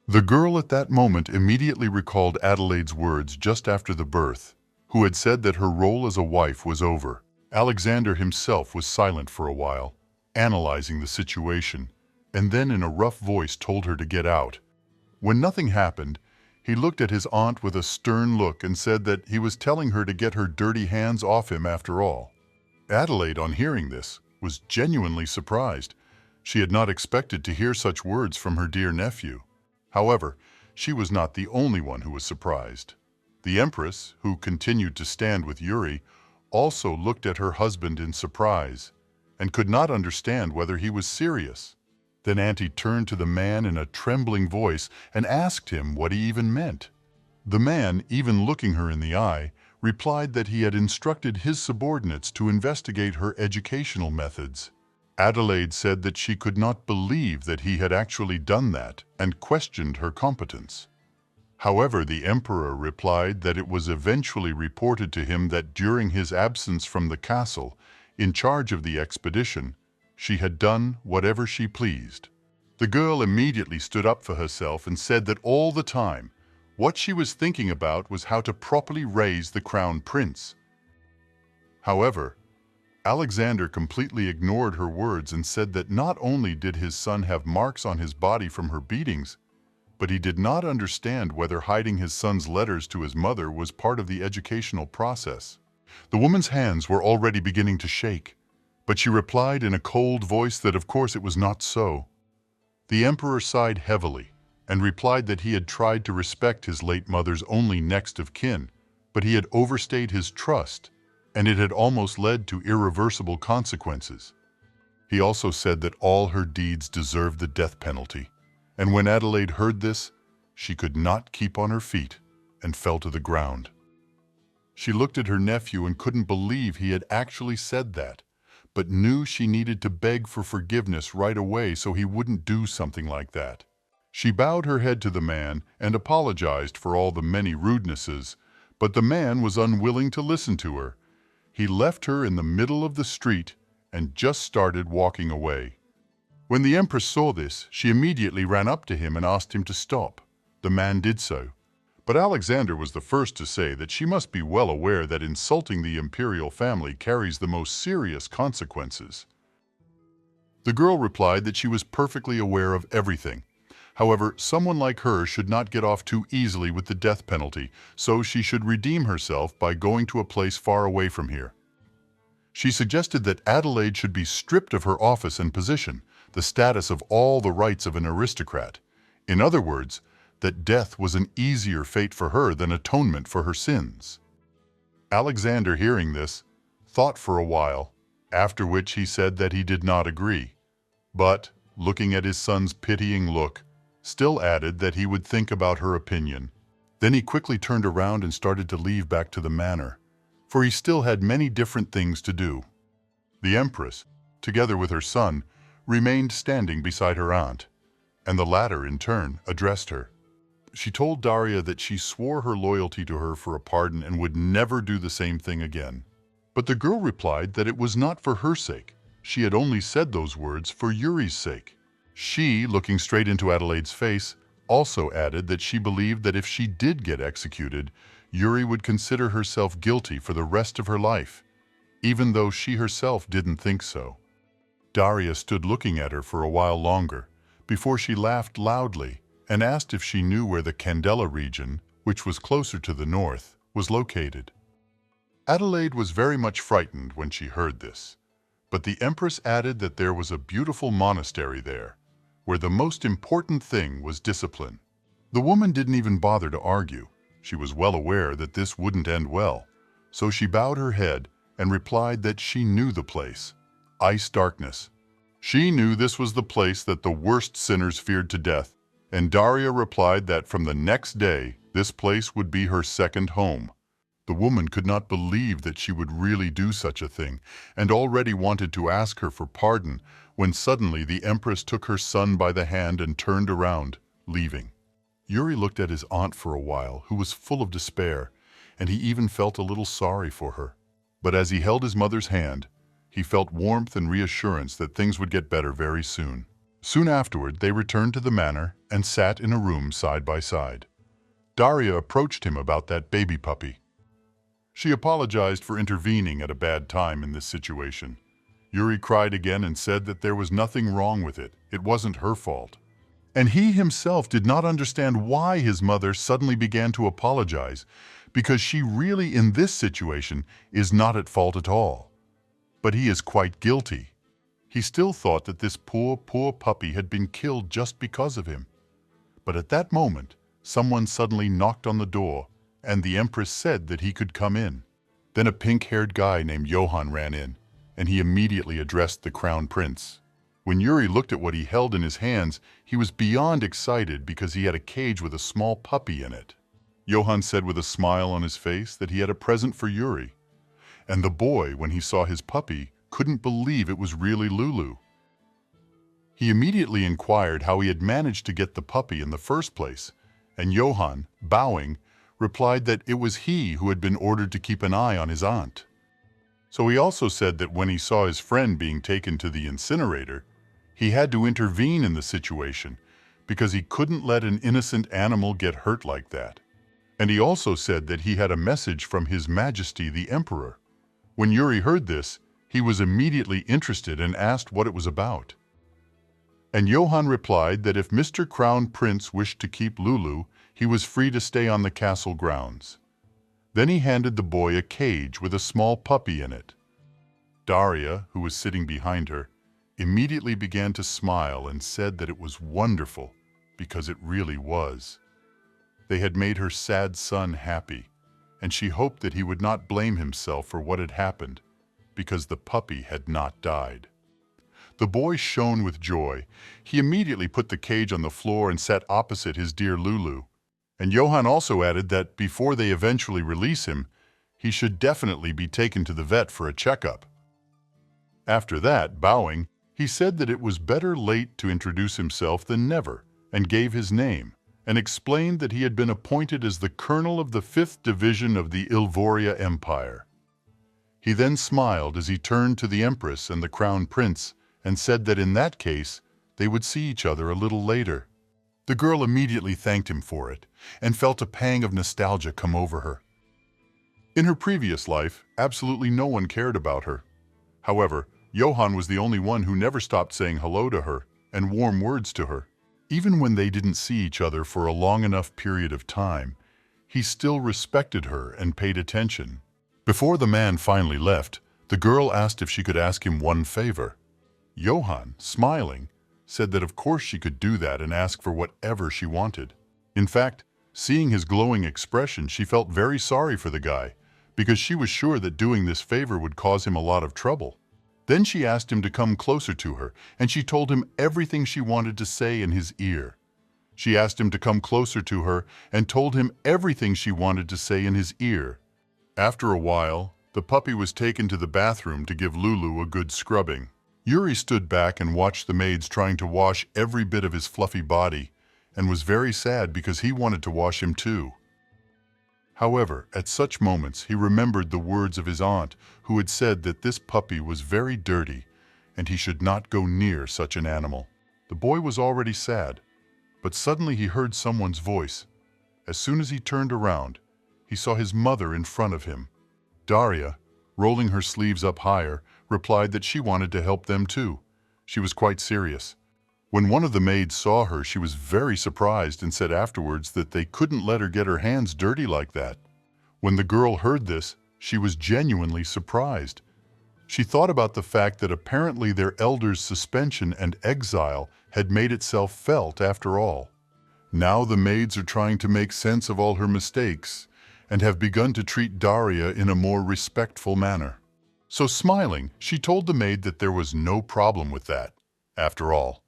The girl at that moment immediately recalled Adelaide's words just after the birth, who had said that her role as a wife was over. Alexander himself was silent for a while, analyzing the situation, and then in a rough voice told her to get out. When nothing happened, he looked at his aunt with a stern look and said that he was telling her to get her dirty hands off him after all. Adelaide, on hearing this, was genuinely surprised. She had not expected to hear such words from her dear nephew. However, she was not the only one who was surprised. The Empress, who continued to stand with Yuri, also looked at her husband in surprise and could not understand whether he was serious. Then Auntie turned to the man in a trembling voice and asked him what he even meant. The man, even looking her in the eye, replied that he had instructed his subordinates to investigate her educational methods. Adelaide said that she could not believe that he had actually done that and questioned her competence. However, the Emperor replied that it was eventually reported to him that during his absence from the castle, in charge of the expedition, she had done whatever she pleased. The girl immediately stood up for herself and said that all the time, what she was thinking about was how to properly raise the crown prince. However, Alexander completely ignored her words and said that not only did his son have marks on his body from her beatings, but he did not understand whether hiding his son's letters to his mother was part of the educational process. The woman's hands were already beginning to shake, but she replied in a cold voice that of course it was not so. The Emperor sighed heavily and replied that he had tried to respect his late mother's only next of kin, but he had overstayed his trust, and it had almost led to irreversible consequences. He also said that all her deeds deserved the death penalty, and when Adelaide heard this, she could not keep on her feet and fell to the ground. She looked at her nephew and couldn't believe he had actually said that, but knew she needed to beg for forgiveness right away so he wouldn't do something like that. She bowed her head to the man and apologized for all the many rudenesses, but the man was unwilling to listen to her. He left her in the middle of the street and just started walking away. When the Empress saw this, she immediately ran up to him and asked him to stop. The man did so. But Alexander was the first to say that she must be well aware that insulting the imperial family carries the most serious consequences. The girl replied that she was perfectly aware of everything. However, someone like her should not get off too easily with the death penalty, so she should redeem herself by going to a place far away from here. She suggested that Adelaide should be stripped of her office and position, the status of all the rights of an aristocrat. In other words, that death was an easier fate for her than atonement for her sins. Alexander, hearing this, thought for a while, after which he said that he did not agree. But, looking at his son's pitying look, still added that he would think about her opinion. Then he quickly turned around and started to leave back to the manor, for he still had many different things to do. The Empress, together with her son, remained standing beside her aunt, and the latter, in turn, addressed her. She told Daria that she swore her loyalty to her for a pardon and would never do the same thing again. But the girl replied that it was not for her sake. She had only said those words for Yuri's sake. She, looking straight into Adelaide's face, also added that she believed that if she did get executed, Yuri would consider herself guilty for the rest of her life, even though she herself didn't think so. Daria stood looking at her for a while longer, before she laughed loudly and asked if she knew where the Candela region, which was closer to the north, was located. Adelaide was very much frightened when she heard this, but the Empress added that there was a beautiful monastery there, where the most important thing was discipline. The woman didn't even bother to argue. She was well aware that this wouldn't end well, so she bowed her head and replied that she knew the place, Ice Darkness. She knew this was the place that the worst sinners feared to death, and Daria replied that from the next day, this place would be her second home. The woman could not believe that she would really do such a thing, and already wanted to ask her for pardon, when suddenly the Empress took her son by the hand and turned around, leaving. Yuri looked at his aunt for a while, who was full of despair, and he even felt a little sorry for her. But as he held his mother's hand, he felt warmth and reassurance that things would get better very soon. Soon afterward, they returned to the manor and sat in a room side by side. Daria approached him about that baby puppy. She apologized for intervening at a bad time in this situation. Yuri cried again and said that there was nothing wrong with it. It wasn't her fault. And he himself did not understand why his mother suddenly began to apologize, because she really, in this situation, is not at fault at all. But he is quite guilty. He still thought that this poor puppy had been killed just because of him. But at that moment, someone suddenly knocked on the door, and the Empress said that he could come in. Then a pink-haired guy named Johann ran in, and he immediately addressed the Crown Prince. When Yuri looked at what he held in his hands, he was beyond excited because he had a cage with a small puppy in it. Johann said with a smile on his face that he had a present for Yuri. And the boy, when he saw his puppy, couldn't believe it was really Lulu. He immediately inquired how he had managed to get the puppy in the first place, and Johann, bowing, replied that it was he who had been ordered to keep an eye on his aunt. So he also said that when he saw his friend being taken to the incinerator, he had to intervene in the situation because he couldn't let an innocent animal get hurt like that. And he also said that he had a message from His Majesty the Emperor. When Yuri heard this, he was immediately interested and asked what it was about. And Johann replied that if Mr. Crown Prince wished to keep Lulu, he was free to stay on the castle grounds. Then he handed the boy a cage with a small puppy in it. Daria, who was sitting behind her, immediately began to smile and said that it was wonderful, because it really was. They had made her sad son happy, and she hoped that he would not blame himself for what had happened, because the puppy had not died. The boy shone with joy. He immediately put the cage on the floor and sat opposite his dear Lulu. And Johann also added that before they eventually release him, he should definitely be taken to the vet for a checkup. After that, bowing, he said that it was better late to introduce himself than never, and gave his name, and explained that he had been appointed as the colonel of the 5th Division of the Ilvoria Empire. He then smiled as he turned to the Empress and the Crown Prince and said that in that case, they would see each other a little later. The girl immediately thanked him for it and felt a pang of nostalgia come over her. In her previous life, absolutely no one cared about her. However, Johann was the only one who never stopped saying hello to her and warm words to her. Even when they didn't see each other for a long enough period of time, he still respected her and paid attention. Before the man finally left, the girl asked if she could ask him one favor. Johann, smiling, said that of course she could do that and ask for whatever she wanted. In fact, seeing his glowing expression, she felt very sorry for the guy because she was sure that doing this favor would cause him a lot of trouble. Then she asked him to come closer to her, and she told him everything she wanted to say in his ear. She asked him to come closer to her and told him everything she wanted to say in his ear. After a while, the puppy was taken to the bathroom to give Lulu a good scrubbing. Yuri stood back and watched the maids trying to wash every bit of his fluffy body, and was very sad because he wanted to wash him too. However, at such moments, he remembered the words of his aunt, who had said that this puppy was very dirty and he should not go near such an animal. The boy was already sad, but suddenly he heard someone's voice. As soon as he turned around, he saw his mother in front of him. Daria, rolling her sleeves up higher, replied that she wanted to help them too. She was quite serious. When one of the maids saw her, she was very surprised and said afterwards that they couldn't let her get her hands dirty like that. When the girl heard this, she was genuinely surprised. She thought about the fact that apparently their elder's suspension and exile had made itself felt after all. Now the maids are trying to make sense of all her mistakes and have begun to treat Daria in a more respectful manner. So smiling, she told the maid that there was no problem with that. After all,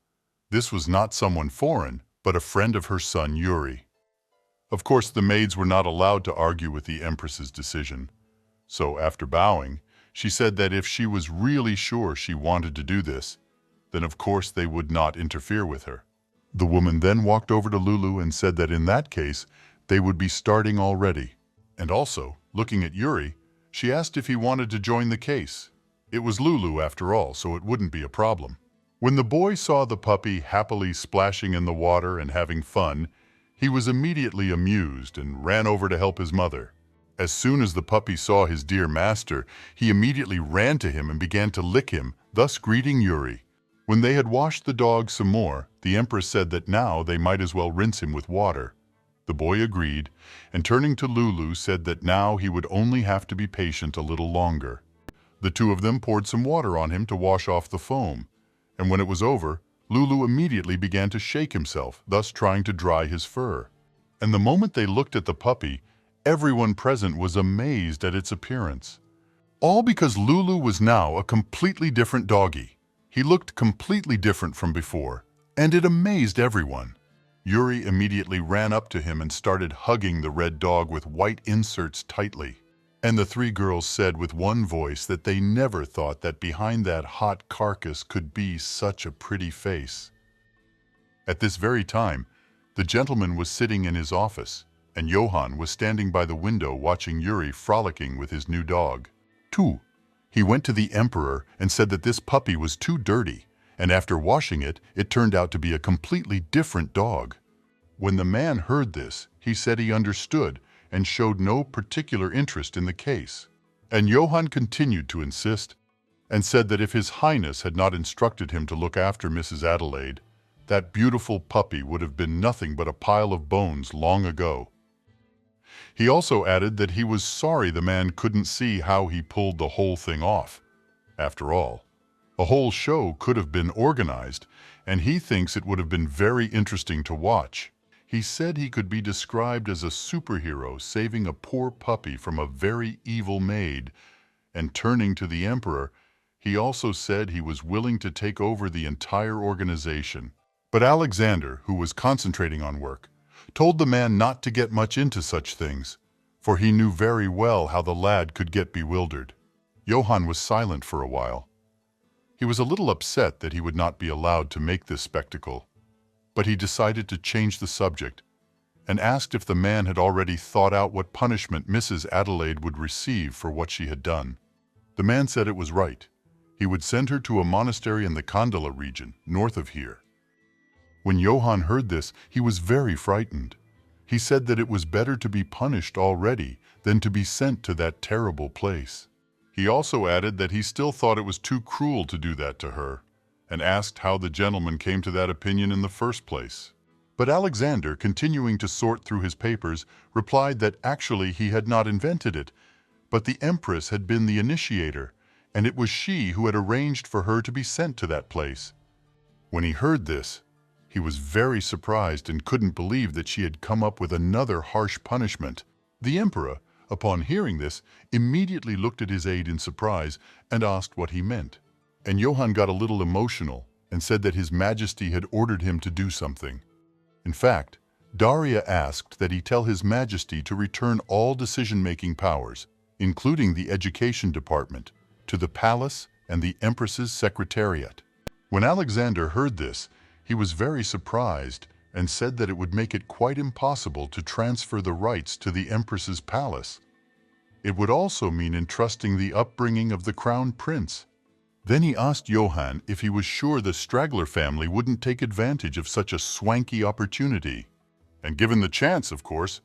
this was not someone foreign, but a friend of her son Yuri. Of course, the maids were not allowed to argue with the Empress's decision. So after bowing, she said that if she was really sure she wanted to do this, then of course they would not interfere with her. The woman then walked over to Lulu and said that in that case, they would be starting already. And also, looking at Yuri, she asked if he wanted to join the case. It was Lulu after all, so it wouldn't be a problem. When the boy saw the puppy happily splashing in the water and having fun, he was immediately amused and ran over to help his mother. As soon as the puppy saw his dear master, he immediately ran to him and began to lick him, thus greeting Yuri. When they had washed the dog some more, the Empress said that now they might as well rinse him with water. The boy agreed, and turning to Lulu said that now he would only have to be patient a little longer. The two of them poured some water on him to wash off the foam, And when it was over, Lulu immediately began to shake himself, thus trying to dry his fur. And the moment they looked at the puppy, everyone present was amazed at its appearance. All because Lulu was now a completely different doggy. He looked completely different from before, and it amazed everyone. Yuri immediately ran up to him and started hugging the red dog with white inserts tightly. And the three girls said with one voice that they never thought that behind that hot carcass could be such a pretty face. At this very time, the gentleman was sitting in his office, and Johann was standing by the window watching Yuri frolicking with his new dog. Too. He went to the emperor and said that this puppy was too dirty, and after washing it, it turned out to be a completely different dog. When the man heard this, he said he understood and showed no particular interest in the case. And Johann continued to insist and said that if His Highness had not instructed him to look after Mrs. Adelaide, that beautiful puppy would have been nothing but a pile of bones long ago. He also added that he was sorry the man couldn't see how he pulled the whole thing off. After all, a whole show could have been organized, and he thinks it would have been very interesting to watch. He said he could be described as a superhero saving a poor puppy from a very evil maid, and turning to the emperor, he also said he was willing to take over the entire organization. But Alexander, who was concentrating on work, told the man not to get much into such things, for he knew very well how the lad could get bewildered. Johann was silent for a while. He was a little upset that he would not be allowed to make this spectacle, but he decided to change the subject and asked if the man had already thought out what punishment Mrs. Adelaide would receive for what she had done. The man said it was right. He would send her to a monastery in the Kandala region, north of here. When Johann heard this, he was very frightened. He said that it was better to be punished already than to be sent to that terrible place. He also added that he still thought it was too cruel to do that to her, and asked how the gentleman came to that opinion in the first place. But Alexander, continuing to sort through his papers, replied that actually he had not invented it, but the Empress had been the initiator, and it was she who had arranged for her to be sent to that place. When he heard this, he was very surprised and couldn't believe that she had come up with another harsh punishment. The Emperor, upon hearing this, immediately looked at his aide in surprise and asked what he meant. And Johann got a little emotional and said that His Majesty had ordered him to do something. In fact, Daria asked that he tell His Majesty to return all decision-making powers, including the education department, to the palace and the Empress's secretariat. When Alexander heard this, he was very surprised and said that it would make it quite impossible to transfer the rights to the Empress's palace. It would also mean entrusting the upbringing of the Crown Prince. Then he asked Johann if he was sure the Straggler family wouldn't take advantage of such a swanky opportunity. And given the chance, of course,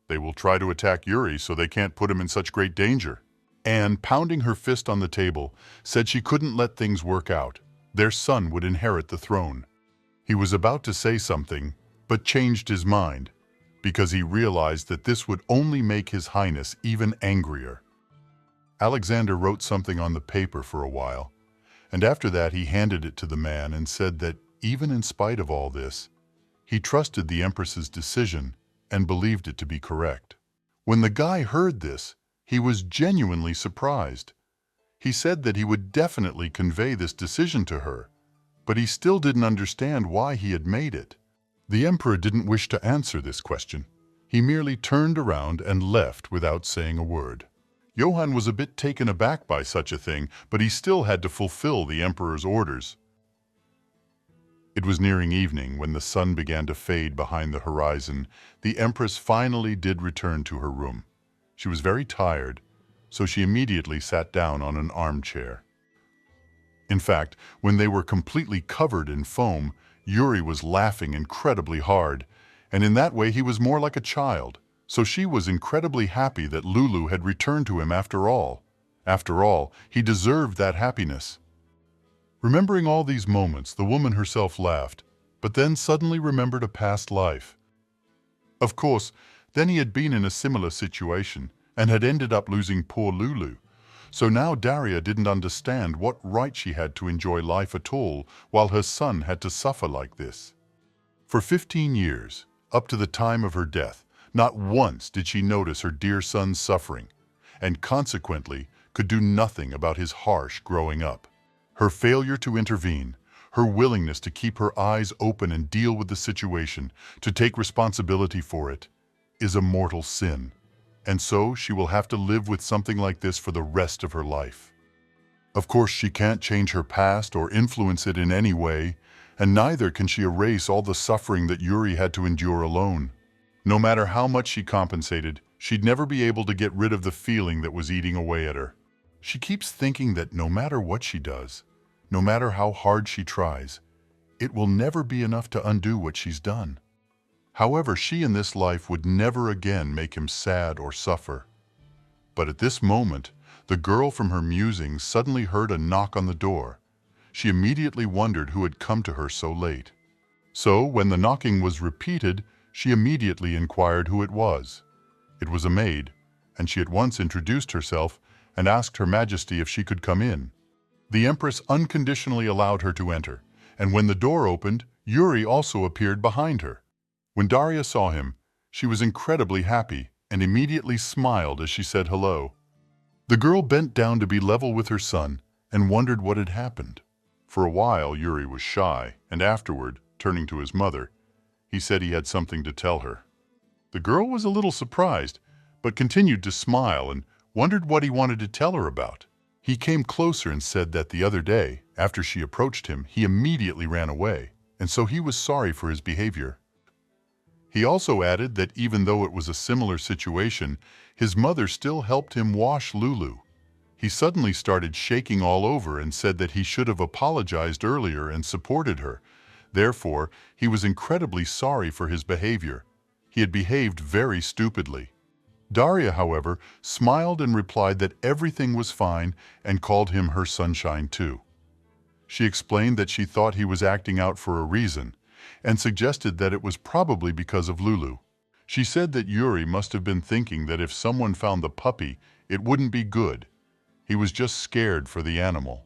they will try to attack Yuri so they can't put him in such great danger. Anne, pounding her fist on the table, said she couldn't let things work out. Their son would inherit the throne. He was about to say something, but changed his mind, because he realized that this would only make His Highness even angrier. Alexander wrote something on the paper for a while, and after that he handed it to the man and said that, even in spite of all this, he trusted the Empress's decision and believed it to be correct. When the guy heard this, he was genuinely surprised. He said that he would definitely convey this decision to her, but he still didn't understand why he had made it. The Emperor didn't wish to answer this question. He merely turned around and left without saying a word. Johann was a bit taken aback by such a thing, but he still had to fulfill the Emperor's orders. It was nearing evening when the sun began to fade behind the horizon. The Empress finally did return to her room. She was very tired, so she immediately sat down on an armchair. In fact, when they were completely covered in foam, Yuri was laughing incredibly hard, and in that way he was more like a child. So she was incredibly happy that Lulu had returned to him after all. After all, he deserved that happiness. Remembering all these moments, the woman herself laughed, but then suddenly remembered a past life. Of course, then he had been in a similar situation and had ended up losing poor Lulu. So now Daria didn't understand what right she had to enjoy life at all while her son had to suffer like this. For 15 years, up to the time of her death, not once did she notice her dear son's suffering, and consequently could do nothing about his harsh growing up. Her failure to intervene, her willingness to keep her eyes open and deal with the situation, to take responsibility for it, is a mortal sin. And so she will have to live with something like this for the rest of her life. Of course, she can't change her past or influence it in any way, and neither can she erase all the suffering that Yuri had to endure alone. No matter how much she compensated, she'd never be able to get rid of the feeling that was eating away at her. She keeps thinking that no matter what she does, no matter how hard she tries, it will never be enough to undo what she's done. However, she in this life would never again make him sad or suffer. But at this moment, the girl from her musings suddenly heard a knock on the door. She immediately wondered who had come to her so late. So, when the knocking was repeated, she immediately inquired who it was. It was a maid, and she at once introduced herself and asked Her Majesty if she could come in. The Empress unconditionally allowed her to enter, and when the door opened, Yuri also appeared behind her. When Daria saw him, she was incredibly happy and immediately smiled as she said hello. The girl bent down to be level with her son and wondered what had happened. For a while, Yuri was shy, and afterward, turning to his mother, he said he had something to tell her. The girl was a little surprised, but continued to smile and wondered what he wanted to tell her about. He came closer and said that the other day, after she approached him, he immediately ran away, and so he was sorry for his behavior. He also added that even though it was a similar situation, his mother still helped him wash Lulu. He suddenly started shaking all over and said that he should have apologized earlier and supported her. Therefore, he was incredibly sorry for his behavior. He had behaved very stupidly. Daria, however, smiled and replied that everything was fine and called him her sunshine too. She explained that she thought he was acting out for a reason and suggested that it was probably because of Lulu. She said that Yuri must have been thinking that if someone found the puppy, it wouldn't be good. He was just scared for the animal.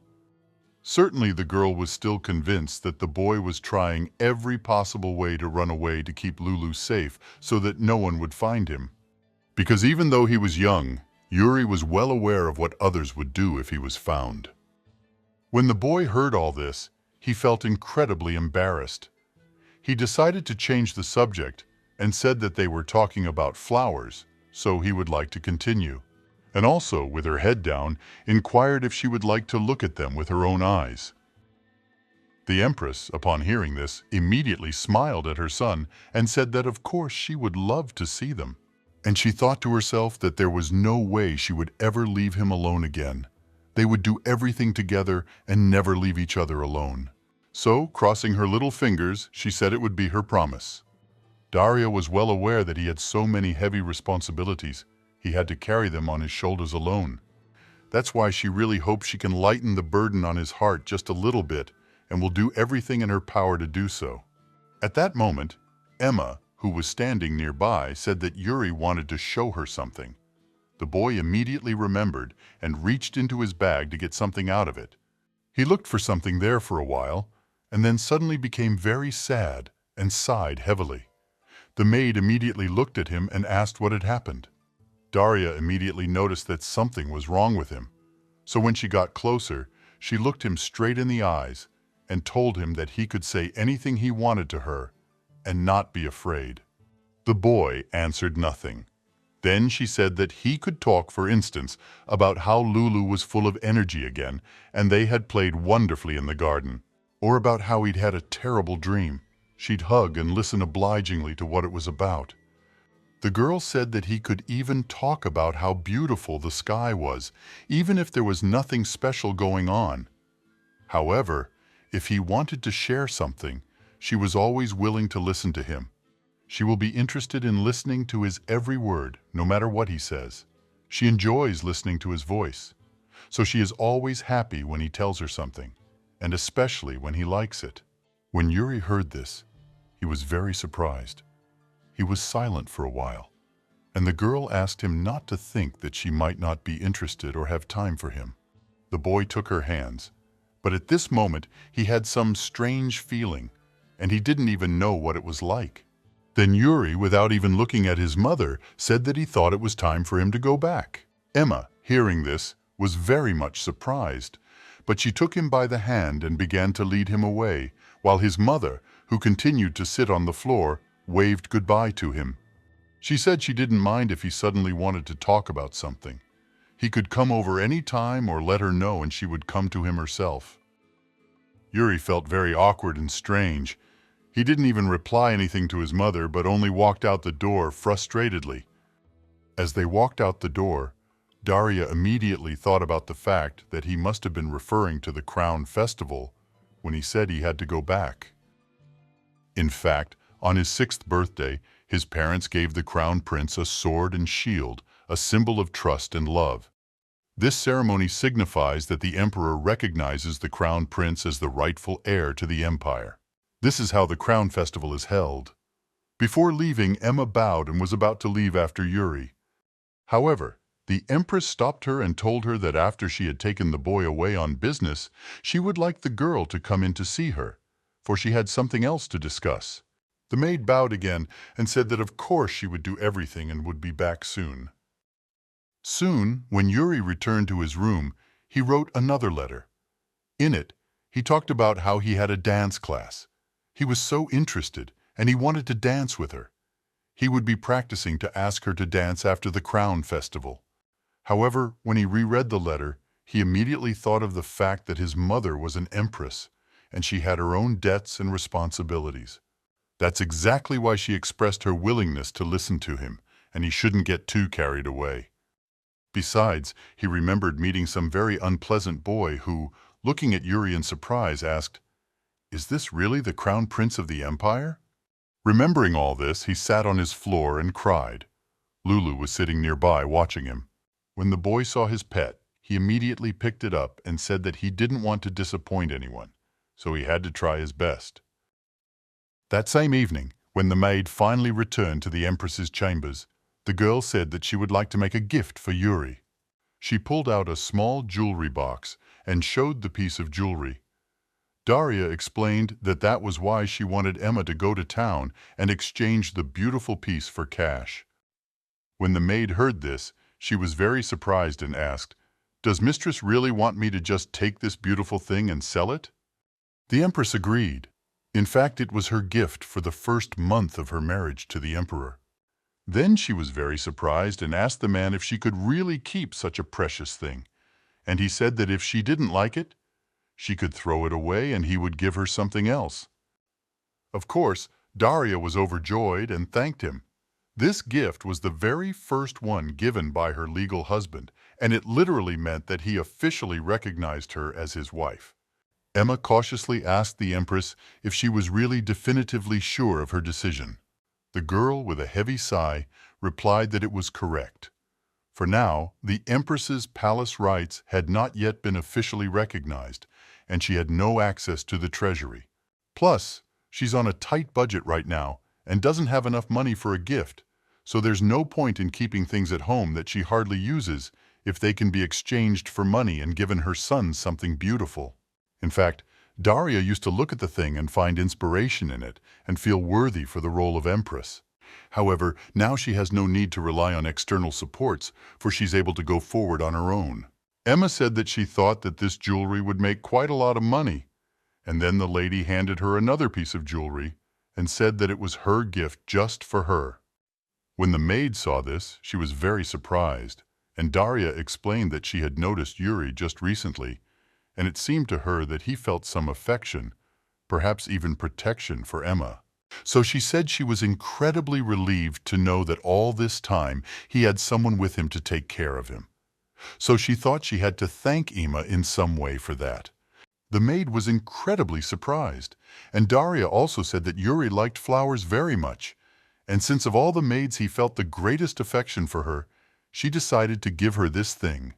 Certainly the girl was still convinced that the boy was trying every possible way to run away to keep Lulu safe so that no one would find him. Because even though he was young, Yuri was well aware of what others would do if he was found. When the boy heard all this, he felt incredibly embarrassed. He decided to change the subject and said that they were talking about flowers, so he would like to continue. And also, with her head down, inquired if she would like to look at them with her own eyes. The Empress, upon hearing this, immediately smiled at her son and said that of course she would love to see them. And she thought to herself that there was no way she would ever leave him alone again. They would do everything together and never leave each other alone. So, crossing her little fingers, she said it would be her promise. Daria was well aware that he had so many heavy responsibilities. He had to carry them on his shoulders alone. That's why she really hopes she can lighten the burden on his heart just a little bit and will do everything in her power to do so. At that moment, Emma, who was standing nearby, said that Yuri wanted to show her something. The boy immediately remembered and reached into his bag to get something out of it. He looked for something there for a while and then suddenly became very sad and sighed heavily. The maid immediately looked at him and asked what had happened. Daria immediately noticed that something was wrong with him. So when she got closer, she looked him straight in the eyes and told him that he could say anything he wanted to her and not be afraid. The boy answered nothing. Then she said that he could talk, for instance, about how Lulu was full of energy again and they had played wonderfully in the garden, or about how he'd had a terrible dream. She'd hug and listen obligingly to what it was about. The girl said that he could even talk about how beautiful the sky was, even if there was nothing special going on. However, if he wanted to share something, she was always willing to listen to him. She will be interested in listening to his every word, no matter what he says. She enjoys listening to his voice, so she is always happy when he tells her something, and especially when he likes it. When Yuri heard this, he was very surprised. He was silent for a while, and the girl asked him not to think that she might not be interested or have time for him. The boy took her hands, but at this moment he had some strange feeling, and he didn't even know what it was like. Then Yuri, without even looking at his mother, said that he thought it was time for him to go back. Emma, hearing this, was very much surprised, but she took him by the hand and began to lead him away, while his mother, who continued to sit on the floor, waved goodbye to him. She said she didn't mind if he suddenly wanted to talk about something. He could come over any time or let her know and she would come to him herself. Yuri felt very awkward and strange. He didn't even reply anything to his mother, but only walked out the door frustratedly. As they walked out the door, Daria immediately thought about the fact that he must have been referring to the Crown Festival when he said he had to go back. In fact, on his 6th birthday, his parents gave the Crown Prince a sword and shield, a symbol of trust and love. This ceremony signifies that the Emperor recognizes the Crown Prince as the rightful heir to the empire. This is how the Crown Festival is held. Before leaving, Emma bowed and was about to leave after Yuri. However, the Empress stopped her and told her that after she had taken the boy away on business, she would like the girl to come in to see her, for she had something else to discuss. The maid bowed again and said that of course she would do everything and would be back soon. Soon, when Yuri returned to his room, he wrote another letter. In it, he talked about how he had a dance class. He was so interested, and he wanted to dance with her. He would be practicing to ask her to dance after the Crown Festival. However, when he reread the letter, he immediately thought of the fact that his mother was an empress, and she had her own debts and responsibilities. That's exactly why she expressed her willingness to listen to him, and he shouldn't get too carried away. Besides, he remembered meeting some very unpleasant boy who, looking at Yuri in surprise, asked, "Is this really the Crown Prince of the Empire?" Remembering all this, he sat on his floor and cried. Lulu was sitting nearby watching him. When the boy saw his pet, he immediately picked it up and said that he didn't want to disappoint anyone, so he had to try his best. That same evening, when the maid finally returned to the Empress's chambers, the girl said that she would like to make a gift for Yuri. She pulled out a small jewelry box and showed the piece of jewelry. Daria explained that that was why she wanted Emma to go to town and exchange the beautiful piece for cash. When the maid heard this, she was very surprised and asked, "Does Mistress really want me to just take this beautiful thing and sell it?" The Empress agreed. In fact, it was her gift for the first month of her marriage to the Emperor. Then she was very surprised and asked the man if she could really keep such a precious thing, and he said that if she didn't like it, she could throw it away and he would give her something else. Of course, Daria was overjoyed and thanked him. This gift was the very first one given by her legal husband, and it literally meant that he officially recognized her as his wife. Emma cautiously asked the Empress if she was really definitively sure of her decision. The girl, with a heavy sigh, replied that it was correct. For now, the Empress's palace rights had not yet been officially recognized, and she had no access to the treasury. Plus, she's on a tight budget right now and doesn't have enough money for a gift, so there's no point in keeping things at home that she hardly uses if they can be exchanged for money and given her son something beautiful. In fact, Daria used to look at the thing and find inspiration in it and feel worthy for the role of Empress. However, now she has no need to rely on external supports, for she's able to go forward on her own. Emma said that she thought that this jewelry would make quite a lot of money, and then the lady handed her another piece of jewelry and said that it was her gift just for her. When the maid saw this, she was very surprised, and Daria explained that she had noticed Yuri just recently, and it seemed to her that he felt some affection, perhaps even protection for Emma. So she said she was incredibly relieved to know that all this time he had someone with him to take care of him. So she thought she had to thank Emma in some way for that. The maid was incredibly surprised, and Daria also said that Yuri liked flowers very much, and since of all the maids he felt the greatest affection for her, she decided to give her this thing.